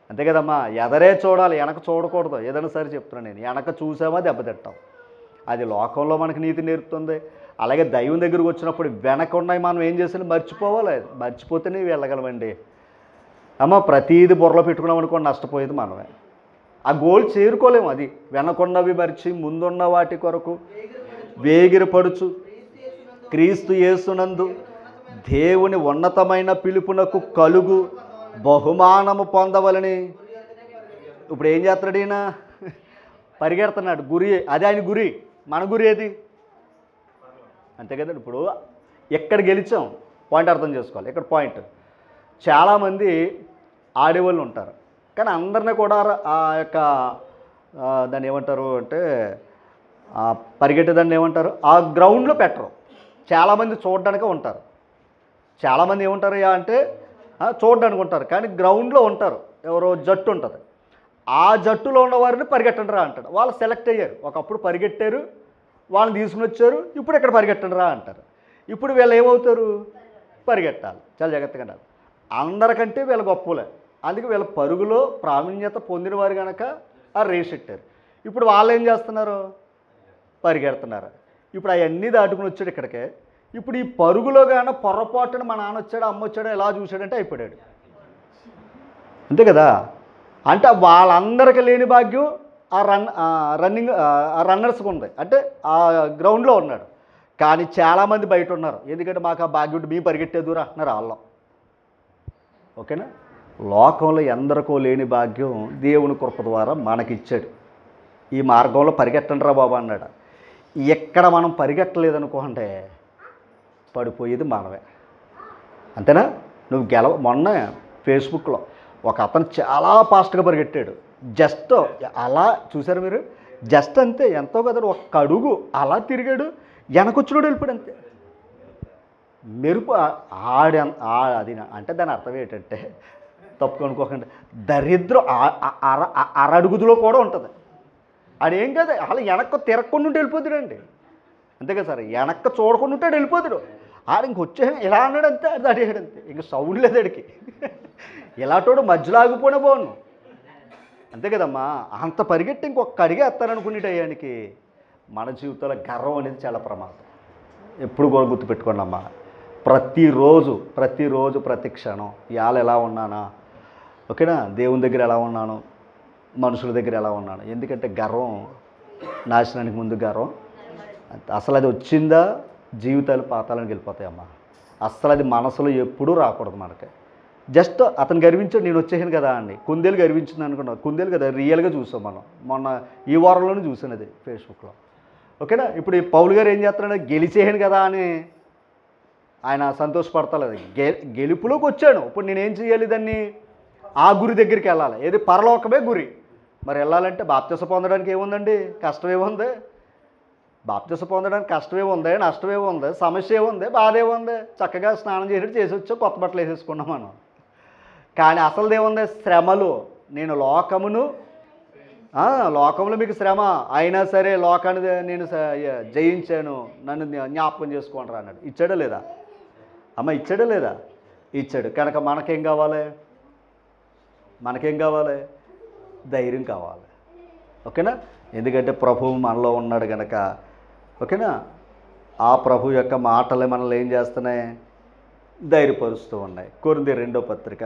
[SPEAKER 1] అంతే కదమ్మా. ఎదరే చూడాలి, వెనక చూడకూడదు. ఏదైనా సరే చెప్తున్నాను నేను. వెనక చూసామా దెబ్బతింటాం. అది లోకంలో మనకు నీతి నేర్పుతుంది. అలాగే దైవం దగ్గరకు వచ్చినప్పుడు వెనక ఉన్నాయి మనం ఏం చేసినా మర్చిపోవాలి. మర్చిపోతేనే వెళ్ళగలమండి. అమ్మ ప్రతీది బుర్రలో పెట్టుకున్నాం అనుకోండి నష్టపోయేది మనమే. ఆ గోల్ చేరుకోలేము. అది వెనకున్నవి మరిచి ముందున్న వాటి కొరకు వేగిరపడుచు క్రీస్తు యేసునందు దేవుని ఉన్నతమైన పిలుపునకు కలుగు బహుమానము పొందవలని. ఇప్పుడు ఏం చేస్తాడు ఈయన? పరిగెడుతున్నాడు. గురి అదే ఆయన గురి. మన గురి ఏది? అంతే కదండి. ఇప్పుడు ఎక్కడ గెలిచాం పాయింట్ అర్థం చేసుకోవాలి. ఇక్కడ పాయింట్ చాలామంది ఆడేవాళ్ళు ఉంటారు, కానీ అందరినీ కూడా ఆ యొక్క దాన్ని ఏమంటారు అంటే పరిగెట్టేదాన్ని ఏమంటారు ఆ గ్రౌండ్లో పెట్టరు. చాలామంది చూడడానికే ఉంటారు. చాలామంది ఏమంటారు అంటే చూడడానికి ఉంటారు, కానీ గ్రౌండ్లో ఉంటారు. ఎవరో జట్టు ఉంటుంది, ఆ జట్టులో ఉన్న వారిని పరిగెట్టండి రా అంటాడు. వాళ్ళు సెలెక్ట్ అయ్యారు, ఒకప్పుడు పరిగెట్టారు, వాళ్ళని తీసుకుని వచ్చారు, ఇప్పుడు ఇక్కడ పరిగెట్టండి రా అంటారు. ఇప్పుడు వీళ్ళు ఏమవుతారు? పరిగెట్టాలి. చాలా జాగ్రత్తగా ఉండాలి. అందరికంటే వీళ్ళు గొప్పలే, అందుకే వీళ్ళ పరుగులో ప్రావీణ్యత పొందిన వారు కనుక ఆ రేస్ ఎట్టారు. ఇప్పుడు వాళ్ళు ఏం చేస్తున్నారు? పరిగెడుతున్నారు. ఇప్పుడు అవన్నీ దాటుకుని వచ్చాడు ఇక్కడికే. ఇప్పుడు ఈ పరుగులో కానీ పొరపాటున మా నాన్న వచ్చాడు, అమ్మ వచ్చాడు, ఎలా చూశాడంటే అయిపోయాడు. అంతే కదా. అంటే వాళ్ళందరికీ లేని భాగ్యం ఆ రన్నర్స్కి ఉంది. అంటే ఆ గ్రౌండ్లో ఉన్నాడు, కానీ చాలామంది బయట ఉన్నారు. ఎందుకంటే మాకు ఆ భాగ్యం మీ పరిగెట్టే దూరం అంటున్నారు వాళ్ళు. ఓకేనా. లోకంలో ఎందరికో లేని భాగ్యం దేవుని కృప ద్వారా మనకిచ్చాడు. ఈ మార్గంలో పరిగెట్టండి రా బాబా అన్నాడు. ఎక్కడ మనం పరిగెట్టలేదనుకోండి పడిపోయేది మనమే. అంతేనా. నువ్వు మొన్న ఫేస్బుక్లో ఒక అతను చాలా ఫాస్ట్గా పరిగెట్టాడు. జస్ట్ అలా చూసారు మీరు? జస్ట్ అంతే, ఎంతో కదా ఒక్క అడుగు అలా తిరిగాడు, వెనకొచ్చినోడు వెళ్ళిపోయాడు అంతే. మెరుపు అది అంటే దాని అర్థం ఏంటంటే తప్పు అనుకోకండి, దరిద్రం అరడుగుదిలో కూడా ఉంటుంది. అదేం కాదు, అలా వెనక్కు తిరగకుండా ఉంటే వెళ్ళిపోతాడండి. అంతే కదా సార్, వెనక్కి చూడకుండా ఉంటాడు, వెళ్ళిపోతాడు. ఆడు ఇంకొచ్చే ఇలా అన్నాడు అంతే, అది అడిగాడు అంతే, ఇంక సౌండ్ లేదు అడికి. ఇలాంటోడు మధ్యలో ఆగిపోయినా బాగున్నాను, అంతే కదమ్మా. అంత పరిగెట్టి ఇంకొక అడిగే వేస్తాననుకునే టయానికి మన జీవితంలో గర్వం అనేది చాలా ప్రమాదం. ఎప్పుడు కూడా గుర్తుపెట్టుకోండి అమ్మా, ప్రతిరోజు ప్రతిరోజు ప్రతి క్షణం ఇవాళ ఎలా ఉన్నానా, ఓకేనా, దేవుని దగ్గర ఎలా ఉన్నాను, మనుషుల దగ్గర ఎలా ఉన్నాను. ఎందుకంటే గర్వం నాశనానికి ముందు గర్వం, అసలు అది వచ్చిందా జీవితాలు పాతాలకు వెళ్ళిపోతాయమ్మా. అస్సలు అది మనసులో ఎప్పుడూ రాకూడదు మనకి. జస్ట్ అతను గర్వించాడు, నేను వచ్చేసాను కదా అండి. కుందేలు గర్వించింది అనుకున్నాను, కుందేలు కదా రియల్గా చూసాం మనం, మొన్న ఈ వారంలోనే చూసాను అది ఫేస్బుక్లో, ఓకేనా. ఇప్పుడు ఈ పౌలు గారు ఏం చేస్తున్నాడు, గెలిచేసాను కదా అని ఆయన సంతోషపడతలేదు. గెలుపులోకి వచ్చాను, ఇప్పుడు నేనేం చేయాలి, దాన్ని ఆ గురి దగ్గరికి వెళ్ళాలి. ఏది పరలోకమే గురి. మరి వెళ్ళాలంటే బాప్తిసం పొందడానికి ఏముందండి, కష్టమేముంది. బాప్తిసం పొందడానికి కష్టమేముంది, నష్టమేముంది, సమస్య ఏముంది, బాధ ఏముంది. చక్కగా స్నానం చేసి వచ్చాం, కొత్త బట్టలు వేసేసుకున్నాం మనం. కానీ అసలు ఏముంది, శ్రమలు. నేను లోకంలో మీకు శ్రమ అయినా సరే లోకాన్ని నేను జయించాను, నన్ను జ్ఞాపకం చేసుకోండి అన్నాడు. ఇచ్చాడా లేదా అమ్మ, ఇచ్చాడా లేదా, ఇచ్చాడు. కనుక మనకేం కావాలి, ధైర్యం కావాలి, ఓకేనా. ఎందుకంటే ప్రభువు మనలో ఉన్నాడు కనుక, ఓకేనా. ఆ ప్రభు యొక్క మాటలే మనల్ని ఏం చేస్తున్నాయి, ధైర్యపరుస్తూ ఉన్నాయి. కొరింథీ 2వ పత్రిక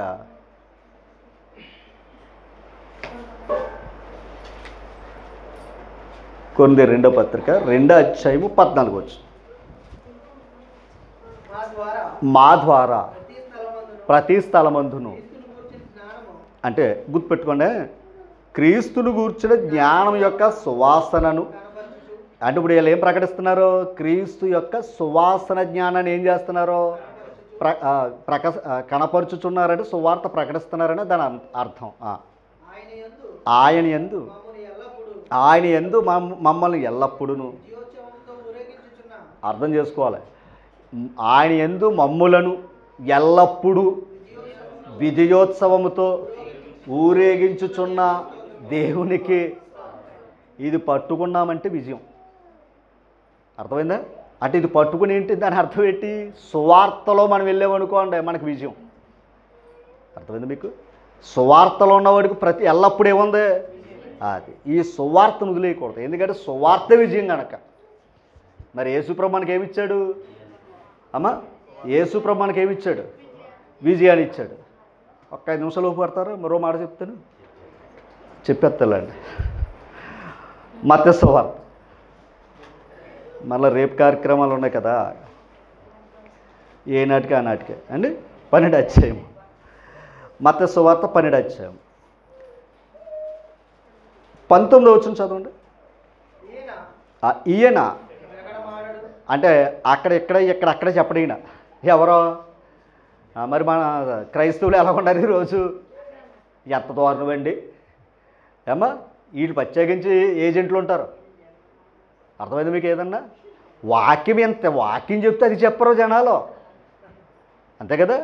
[SPEAKER 1] 2వ అధ్యాయము 14 మా ద్వారా ప్రతి స్థలమందును, అంటే గుర్తుపెట్టుకోండి, క్రీస్తును గూర్చిన జ్ఞానం యొక్క సువాసనను, అంటే ఇప్పుడు వీళ్ళు ఏం ప్రకటిస్తున్నారు, క్రీస్తు యొక్క సువాసన జ్ఞానాన్ని ఏం చేస్తున్నారు, కనపరుచుచున్నారంటే సువార్త ప్రకటిస్తున్నారని దాని అర్థం. ఆయన యందు మమ్మల్ని ఎల్లప్పుడూ అర్థం చేసుకోవాలి. ఆయన యందు మమ్ములను ఎల్లప్పుడూ విజయోత్సవముతో ఊరేగించుచున్న దేవునికి, ఇది పట్టుకున్నామంటే విజయం. అర్థమైందా, అంటే ఇది పట్టుకుని ఏంటి, దాని అర్థం ఏంటి, సువార్తలో మనం వెళ్ళామనుకోండి మనకు విజయం. అర్థమైంది మీకు, సువార్తలో ఉన్నవాడికి ఎల్లప్పుడూ ఏముంది, అది ఈ సువార్తను వదిలేయకూడదు. ఎందుకంటే సువార్త విజయం కనుక. మరి యేసుప్రభు మనకి ఏమిచ్చాడు అమ్మ, యేసుప్రభు మనకి ఏమిచ్చాడు, విజయాన్ని ఇచ్చాడు. ఒక్క 5 నిమిషాలు పడతారా, మరో మాట చెప్తాను, చెప్పేస్తానండి. మత్తయి సువార్త, మళ్ళీ రేపు కార్యక్రమాలు ఉన్నాయి కదా, ఏ నాటికి ఆ నాటికే అండి. 12వ అధ్యాయం, మత్తయి సువార్త 12వ అధ్యాయం 19వ వచనం చదవండి. ఈయన అంటే అక్కడ చెప్పడు ఈయన ఎవరో. మరి మన క్రైస్తవులు ఎలా ఉన్నారు ఈరోజు, ఎంత దారుణం అండి ఏమ్మా. వీళ్ళు ప్రత్యేకించి ఏజెంట్లు ఉంటారు. అర్థమైంది మీకు, ఏదన్నా వాక్యం చెప్తే అది చెప్పరు జనాలు, అంతే కదా.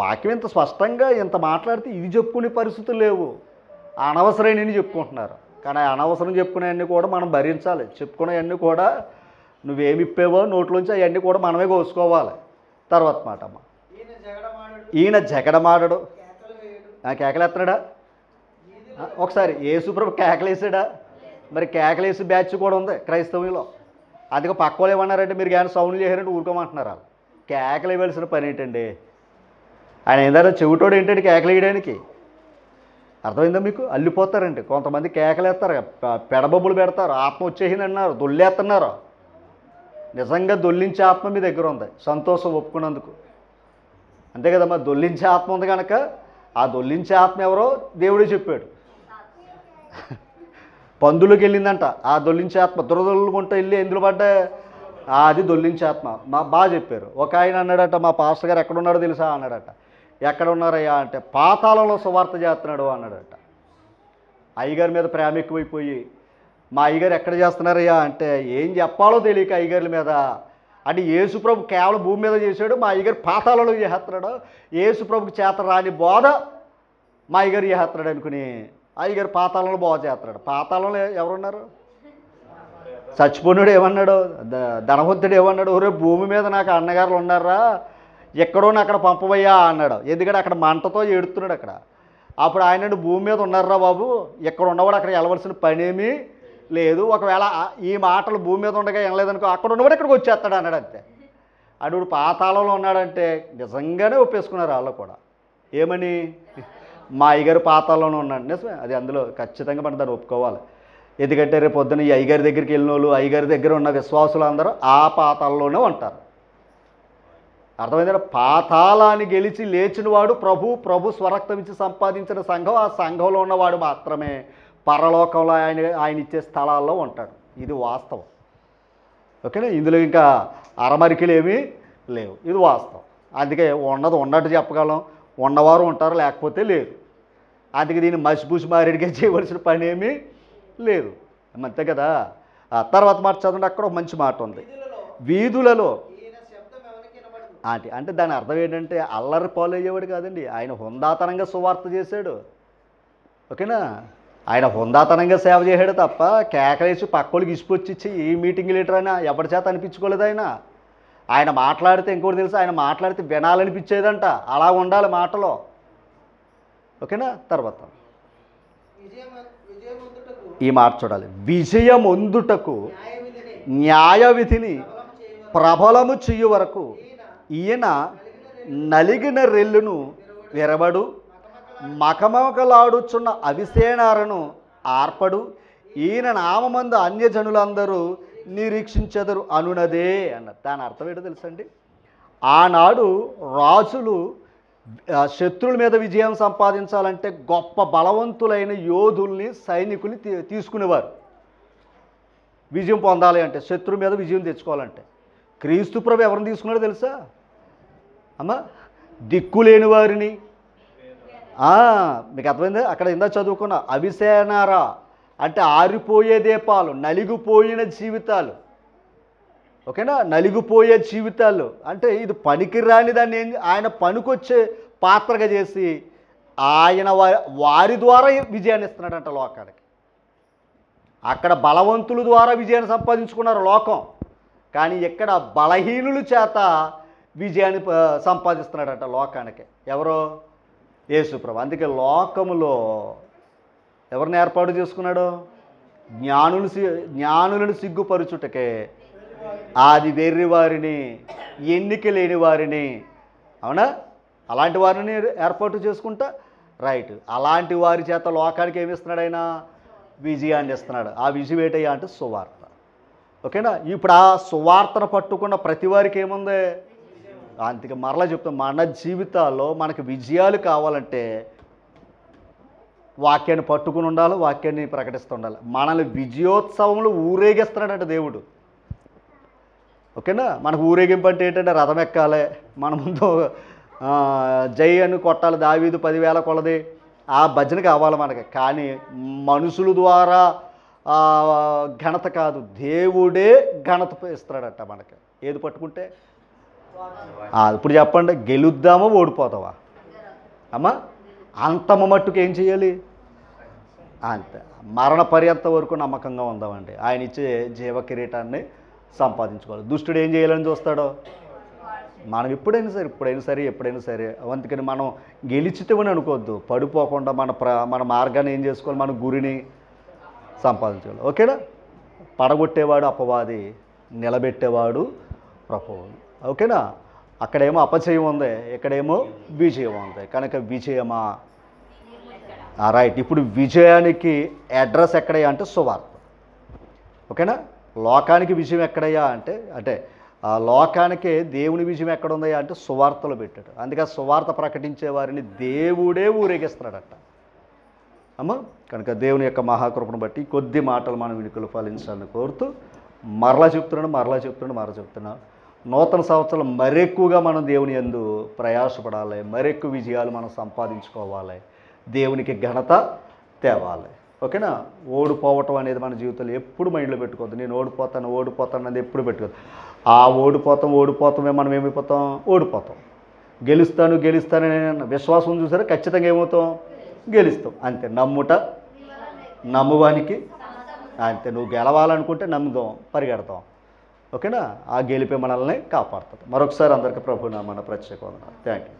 [SPEAKER 1] వాక్యం ఇంత స్పష్టంగా ఇంత మాట్లాడితే ఇది చెప్పుకునే పరిస్థితులు లేవు, అనవసరమైనవి చెప్పుకుంటున్నారు. కానీ అనవసరం చెప్పుకునేవన్నీ కూడా మనం భరించాలి. చెప్పుకునేవన్నీ కూడా నువ్వేమి ఇప్పేవో నోట్లోంచి అవన్నీ కూడా మనమే కోసుకోవాలి. తర్వాత మాట అమ్మ, ఈయన జగడమాడడు, కేకలేస్తున్నాడా, ఒకసారి యేసుప్రభు కేకలేసాడా, మరి కేకలేసి బ్యాచ్ కూడా ఉంది క్రైస్తవులో. అందుకే పక్క వాళ్ళు ఏమన్నారంటే మీరు కానీ సౌండ్లు చేశారంటే ఊరుకోమంటున్నారు. వాళ్ళు కేకలు ఇవ్వాల్సిన పని ఏంటండి, ఆయన ఏంటంటే చెవిటోడు ఏంటంటే కేకలు వేయడానికి. అర్థమైందా మీకు, అల్లిపోతారండి కొంతమంది, కేకలేస్తారు, పెడబొబ్బులు పెడతారు, ఆత్మ వచ్చేసింది అన్నారు, దొల్లేస్తున్నారు. నిజంగా దొల్లించే ఆత్మ మీ దగ్గర ఉంది, సంతోషం ఒప్పుకున్నందుకు, అంతే కదమ్మా. దొల్లించే ఆత్మ ఉంది కనుక ఆ దొల్లించే ఆత్మ ఎవరో దేవుడే చెప్పాడు. పందులోకి వెళ్ళిందంట ఆ దొల్లించే ఆత్మ, దురదొల్లుకుంటూ వెళ్ళి ఎందులో పడ్డా అది దొల్లించే ఆత్మ. బాగా చెప్పారు. ఒక ఆయన అన్నాడట, మా పాస్టర్ గారు ఎక్కడున్నాడో తెలుసా అన్నాడట. ఎక్కడ ఉన్నారయ్యా అంటే పాతాళంలో సువార్త చేస్తున్నాడు అన్నాడట. అయ్యగారి మీద ప్రేమ ఎక్కువైపోయి మా అయ్యగారు ఎక్కడ చేస్తున్నారయ్యా అంటే ఏం చెప్పాలో తెలియక అయ్యగారి మీద, అంటే యేసుప్రభు కేవలం భూమి మీద చేశాడు, మా అయ్యగారు పాతాళంలో చేస్తున్నాడు, యేసుప్రభుకి చేత రాని బోధ మా అయ్యగారు చేస్తున్నాడు అనుకుని అయ్యగారు పాతాళంలో బోధ చేస్తున్నాడు. పాతాళంలో ఎవరున్నారు, చచ్చిపోయినాడు ఏమన్నాడు, ధనవంతుడు ఏమన్నాడు, ఒరే భూమి మీద నాకు అన్నగారులు ఉన్నారా, ఎక్కడో అక్కడ పంపవయ్యా అన్నాడు. ఎందుకంటే అక్కడ మంటతో ఏడుతున్నాడు అక్కడ. అప్పుడు ఆయన భూమి మీద ఉన్నారా బాబు, ఎక్కడ ఉన్నవాడు అక్కడ వెళ్ళవలసిన పనేమీ లేదు, ఒకవేళ ఈ మాటలు భూమి మీద ఉండగా వినలేదనుకో అక్కడ ఉన్నవాడు ఇక్కడికి వచ్చేస్తాడు అన్నాడు. అంతే. అడుగుడు పాతాళంలో ఉన్నాడంటే నిజంగానే ఒప్పేసుకున్నారు వాళ్ళు కూడా. ఏమని, మా అయ్యగారు పాతాళంలో ఉన్నాడు. నిజమే, అది అందులో ఖచ్చితంగా మనం దాన్ని ఒప్పుకోవాలి. ఎందుకంటే రేపు పొద్దున్న ఈ అయ్యగారి దగ్గరికి వెళ్ళిన వాళ్ళు, అయ్యగారి దగ్గర ఉన్న విశ్వాసులు అందరూ ఆ పాతాళంలోనే ఉంటారు. అర్థమైందా? పాతాళాన్ని గెలిచి లేచిన వాడు ప్రభు స్వరక్తం ఇచ్చి సంపాదించిన సంఘం, ఆ సంఘంలో ఉన్నవాడు మాత్రమే పరలోకంలో ఆయన ఇచ్చే స్థలాల్లో ఉంటాడు. ఇది వాస్తవం. ఓకేనా? ఇందులో ఇంకా అరమరికలు ఏమీ లేవు. ఇది వాస్తవం. అందుకే ఉన్నది ఉన్నట్టు చెప్పగలం, ఉన్నవారు ఉంటారు, లేకపోతే లేరు. అందుకే దీన్ని మసిపూసి మారేడిగా చేయవలసిన పని ఏమీ లేదు. అంతే కదా. ఆ తర్వాత మాట చదవండి, అక్కడ ఒక మంచి మాట ఉంది, వీధులలో. అంటే దాని అర్థం ఏంటంటే అల్లరి పాలు అయ్యేవాడు కాదండి, ఆయన హుందాతనంగా సువార్త చేశాడు. ఓకేనా? ఆయన హుందాతనంగా సేవ చేశాడు తప్ప కేకలేసి పక్కోళ్ళకి ఇసుకొచ్చి ఈ మీటింగ్ లీటర్ అయినా ఎవరి చేత అనిపించుకోలేదు. ఆయన మాట్లాడితే ఇంకోటి తెలుసు, ఆయన మాట్లాడితే వినాలనిపించేదంట. అలా ఉండాలి మాటలో. ఓకేనా? తర్వాత ఈ మాట చూడాలి, విజయం పొందుటకు న్యాయ విధిని ప్రబలము చేయు వరకు ఈయన నలిగిన రెల్లును విరవడు, మకమకలాడుచున్న అవిసేనారను ఆర్పడు, ఈయన నామందు అన్యజనులందరూ నిరీక్షించెదరు అనునదే అన్నారు. దాని అర్థం ఏంటో తెలుసండి, ఆనాడు రాజులు శత్రువుల మీద విజయం సంపాదించాలంటే గొప్ప బలవంతులైన యోధుల్ని, సైనికుల్ని తీసుకునేవారు. విజయం పొందాలి అంటే, శత్రువు మీద విజయం తెచ్చుకోవాలంటే. క్రీస్తు ప్రభు ఎవరిని తీసుకున్నాడో తెలుసా అమ్మ? దిక్కులేని వారిని. మీకు అర్థమైందా? అక్కడ ఇందా చదువుకున్న అవిసేనారా అంటే ఆరిపోయే దీపాలు, నలిగిపోయిన జీవితాలు. ఓకేనా? నలిగిపోయే జీవితాలు అంటే ఇది పనికిరాని దాన్ని ఆయన పనికొచ్చే పాత్రగా చేసి ఆయన వారి ద్వారా విజయాన్ని ఇస్తున్నాడంట లోకానికి. అక్కడ బలవంతుల ద్వారా విజయాన్ని సంపాదించుకున్నారు లోకం, కానీ ఇక్కడ బలహీనుల చేత విజయాన్ని సంపాదిస్తున్నాడంట లోకానికి. ఎవరో? యేసుప్రభు. అందుకే లోకములో ఎవరిని ఏర్పాటు చేసుకున్నాడు? జ్ఞానులను సిగ్గుపరుచుటకే ఆది వెర్రి వారిని, ఎన్నిక లేని వారిని. అవునా? అలాంటి వారిని ఏర్పాటు చేసుకుంటా రైట్. అలాంటి వారి చేత లోకానికి ఏమి ఇస్తున్నాడు ఆయన? విజయాన్ని ఇస్తున్నాడు. ఆ విజయం ఏంటయ్యా అంటే సువార్త. ఓకేనా? ఇప్పుడు ఆ సువార్తను పట్టుకున్న ప్రతి వారికి ఏముంది? అందుకే మరలా చెప్తాం, మన జీవితాల్లో మనకు విజయాలు కావాలంటే వాక్యాన్ని పట్టుకుని ఉండాలి, వాక్యాన్ని ప్రకటిస్తూ ఉండాలి. మనల్ని విజయోత్సవంలో ఊరేగిస్తున్నాడంట దేవుడు. ఓకేనా? మనకు ఊరేగింపు అంటే ఏంటంటే రథం ఎక్కాలి, మన ముందు జై అని కొట్టాలి, దావీదు 10,000 కొలది, ఆ భజన కావాలి మనకి. కానీ మనుషుల ద్వారా ఘనత కాదు, దేవుడే ఘనత ఇస్తున్నాడట మనకి. ఏది పట్టుకుంటే? ఇప్పుడు చెప్పండి, గెలుద్దామా ఓడిపోతావా అమ్మా? అంతమ మట్టుకు ఏం చేయాలి? అంతే, మరణ పర్యంత వరకు నమ్మకంగా ఉందామండి. ఆయన ఇచ్చే జీవ కిరీటాన్ని సంపాదించుకోవాలి. దుష్టుడు ఏం చేయాలని చూస్తాడో మనం ఎప్పుడైనా సరే. అందుకని మనం గెలిచితేమని అనుకోవద్దు, పడిపోకుండా మన మార్గాన్ని ఏం చేసుకోవాలి, మన గురిని సంపాదించుకోవాలి. ఓకేనా? పడగొట్టేవాడు అపవాది, నిలబెట్టేవాడు ప్రభువు. ఓకేనా? అక్కడేమో అపజయం ఉంది, ఇక్కడేమో విజయం ఉంది. కనుక విజయమా? రైట్. ఇప్పుడు విజయానికి అడ్రస్ ఎక్కడయ్యా అంటే సువార్త. ఓకేనా? లోకానికి విజయం ఎక్కడయ్యా అంటే ఆ లోకానికి దేవుని విజయం ఎక్కడ ఉందయ్యా అంటే సువార్తలో పెట్టాడు. అందుకే సువార్త ప్రకటించే వారిని దేవుడే ఊరేగిస్తున్నాడట అమ్మ. కనుక దేవుని యొక్క మహాకృపను బట్టి కొద్ది మాటలు మనం వినుకలు ఫలించాలని కోరుతూ మరలా చెప్తున్నాను. నూతన సంవత్సరం మరెక్కువగా మనం దేవుని యందు ప్రయాసపడాలి, మరెక్కువ విజయాలు మనం సంపాదించుకోవాలి, దేవునికి ఘనత తేవాలి. ఓకేనా? ఓడిపోవటం అనేది మన జీవితంలో ఎప్పుడు మైండ్లో పెట్టుకోవద్దు. నేను ఓడిపోతాను అనేది ఎప్పుడు పెట్టుకోవద్దు. ఆ ఓడిపోతామే మనం ఏమైపోతాం? ఓడిపోతాం. గెలుస్తాననే విశ్వాసం చూసారా, ఖచ్చితంగా ఏమవుతాం? గెలుస్తాం. అంతే. నమ్మువానికి అంతే, నువ్వు గెలవాలనుకుంటే నమ్ముదాం, పరిగెడతాం. ఓకేనా? ఆ గెలిపే మనల్ని కాపాడుతుంది. మరొకసారి అందరికీ ప్రభునామాన ప్రత్యేక వందనాలు. Thank you.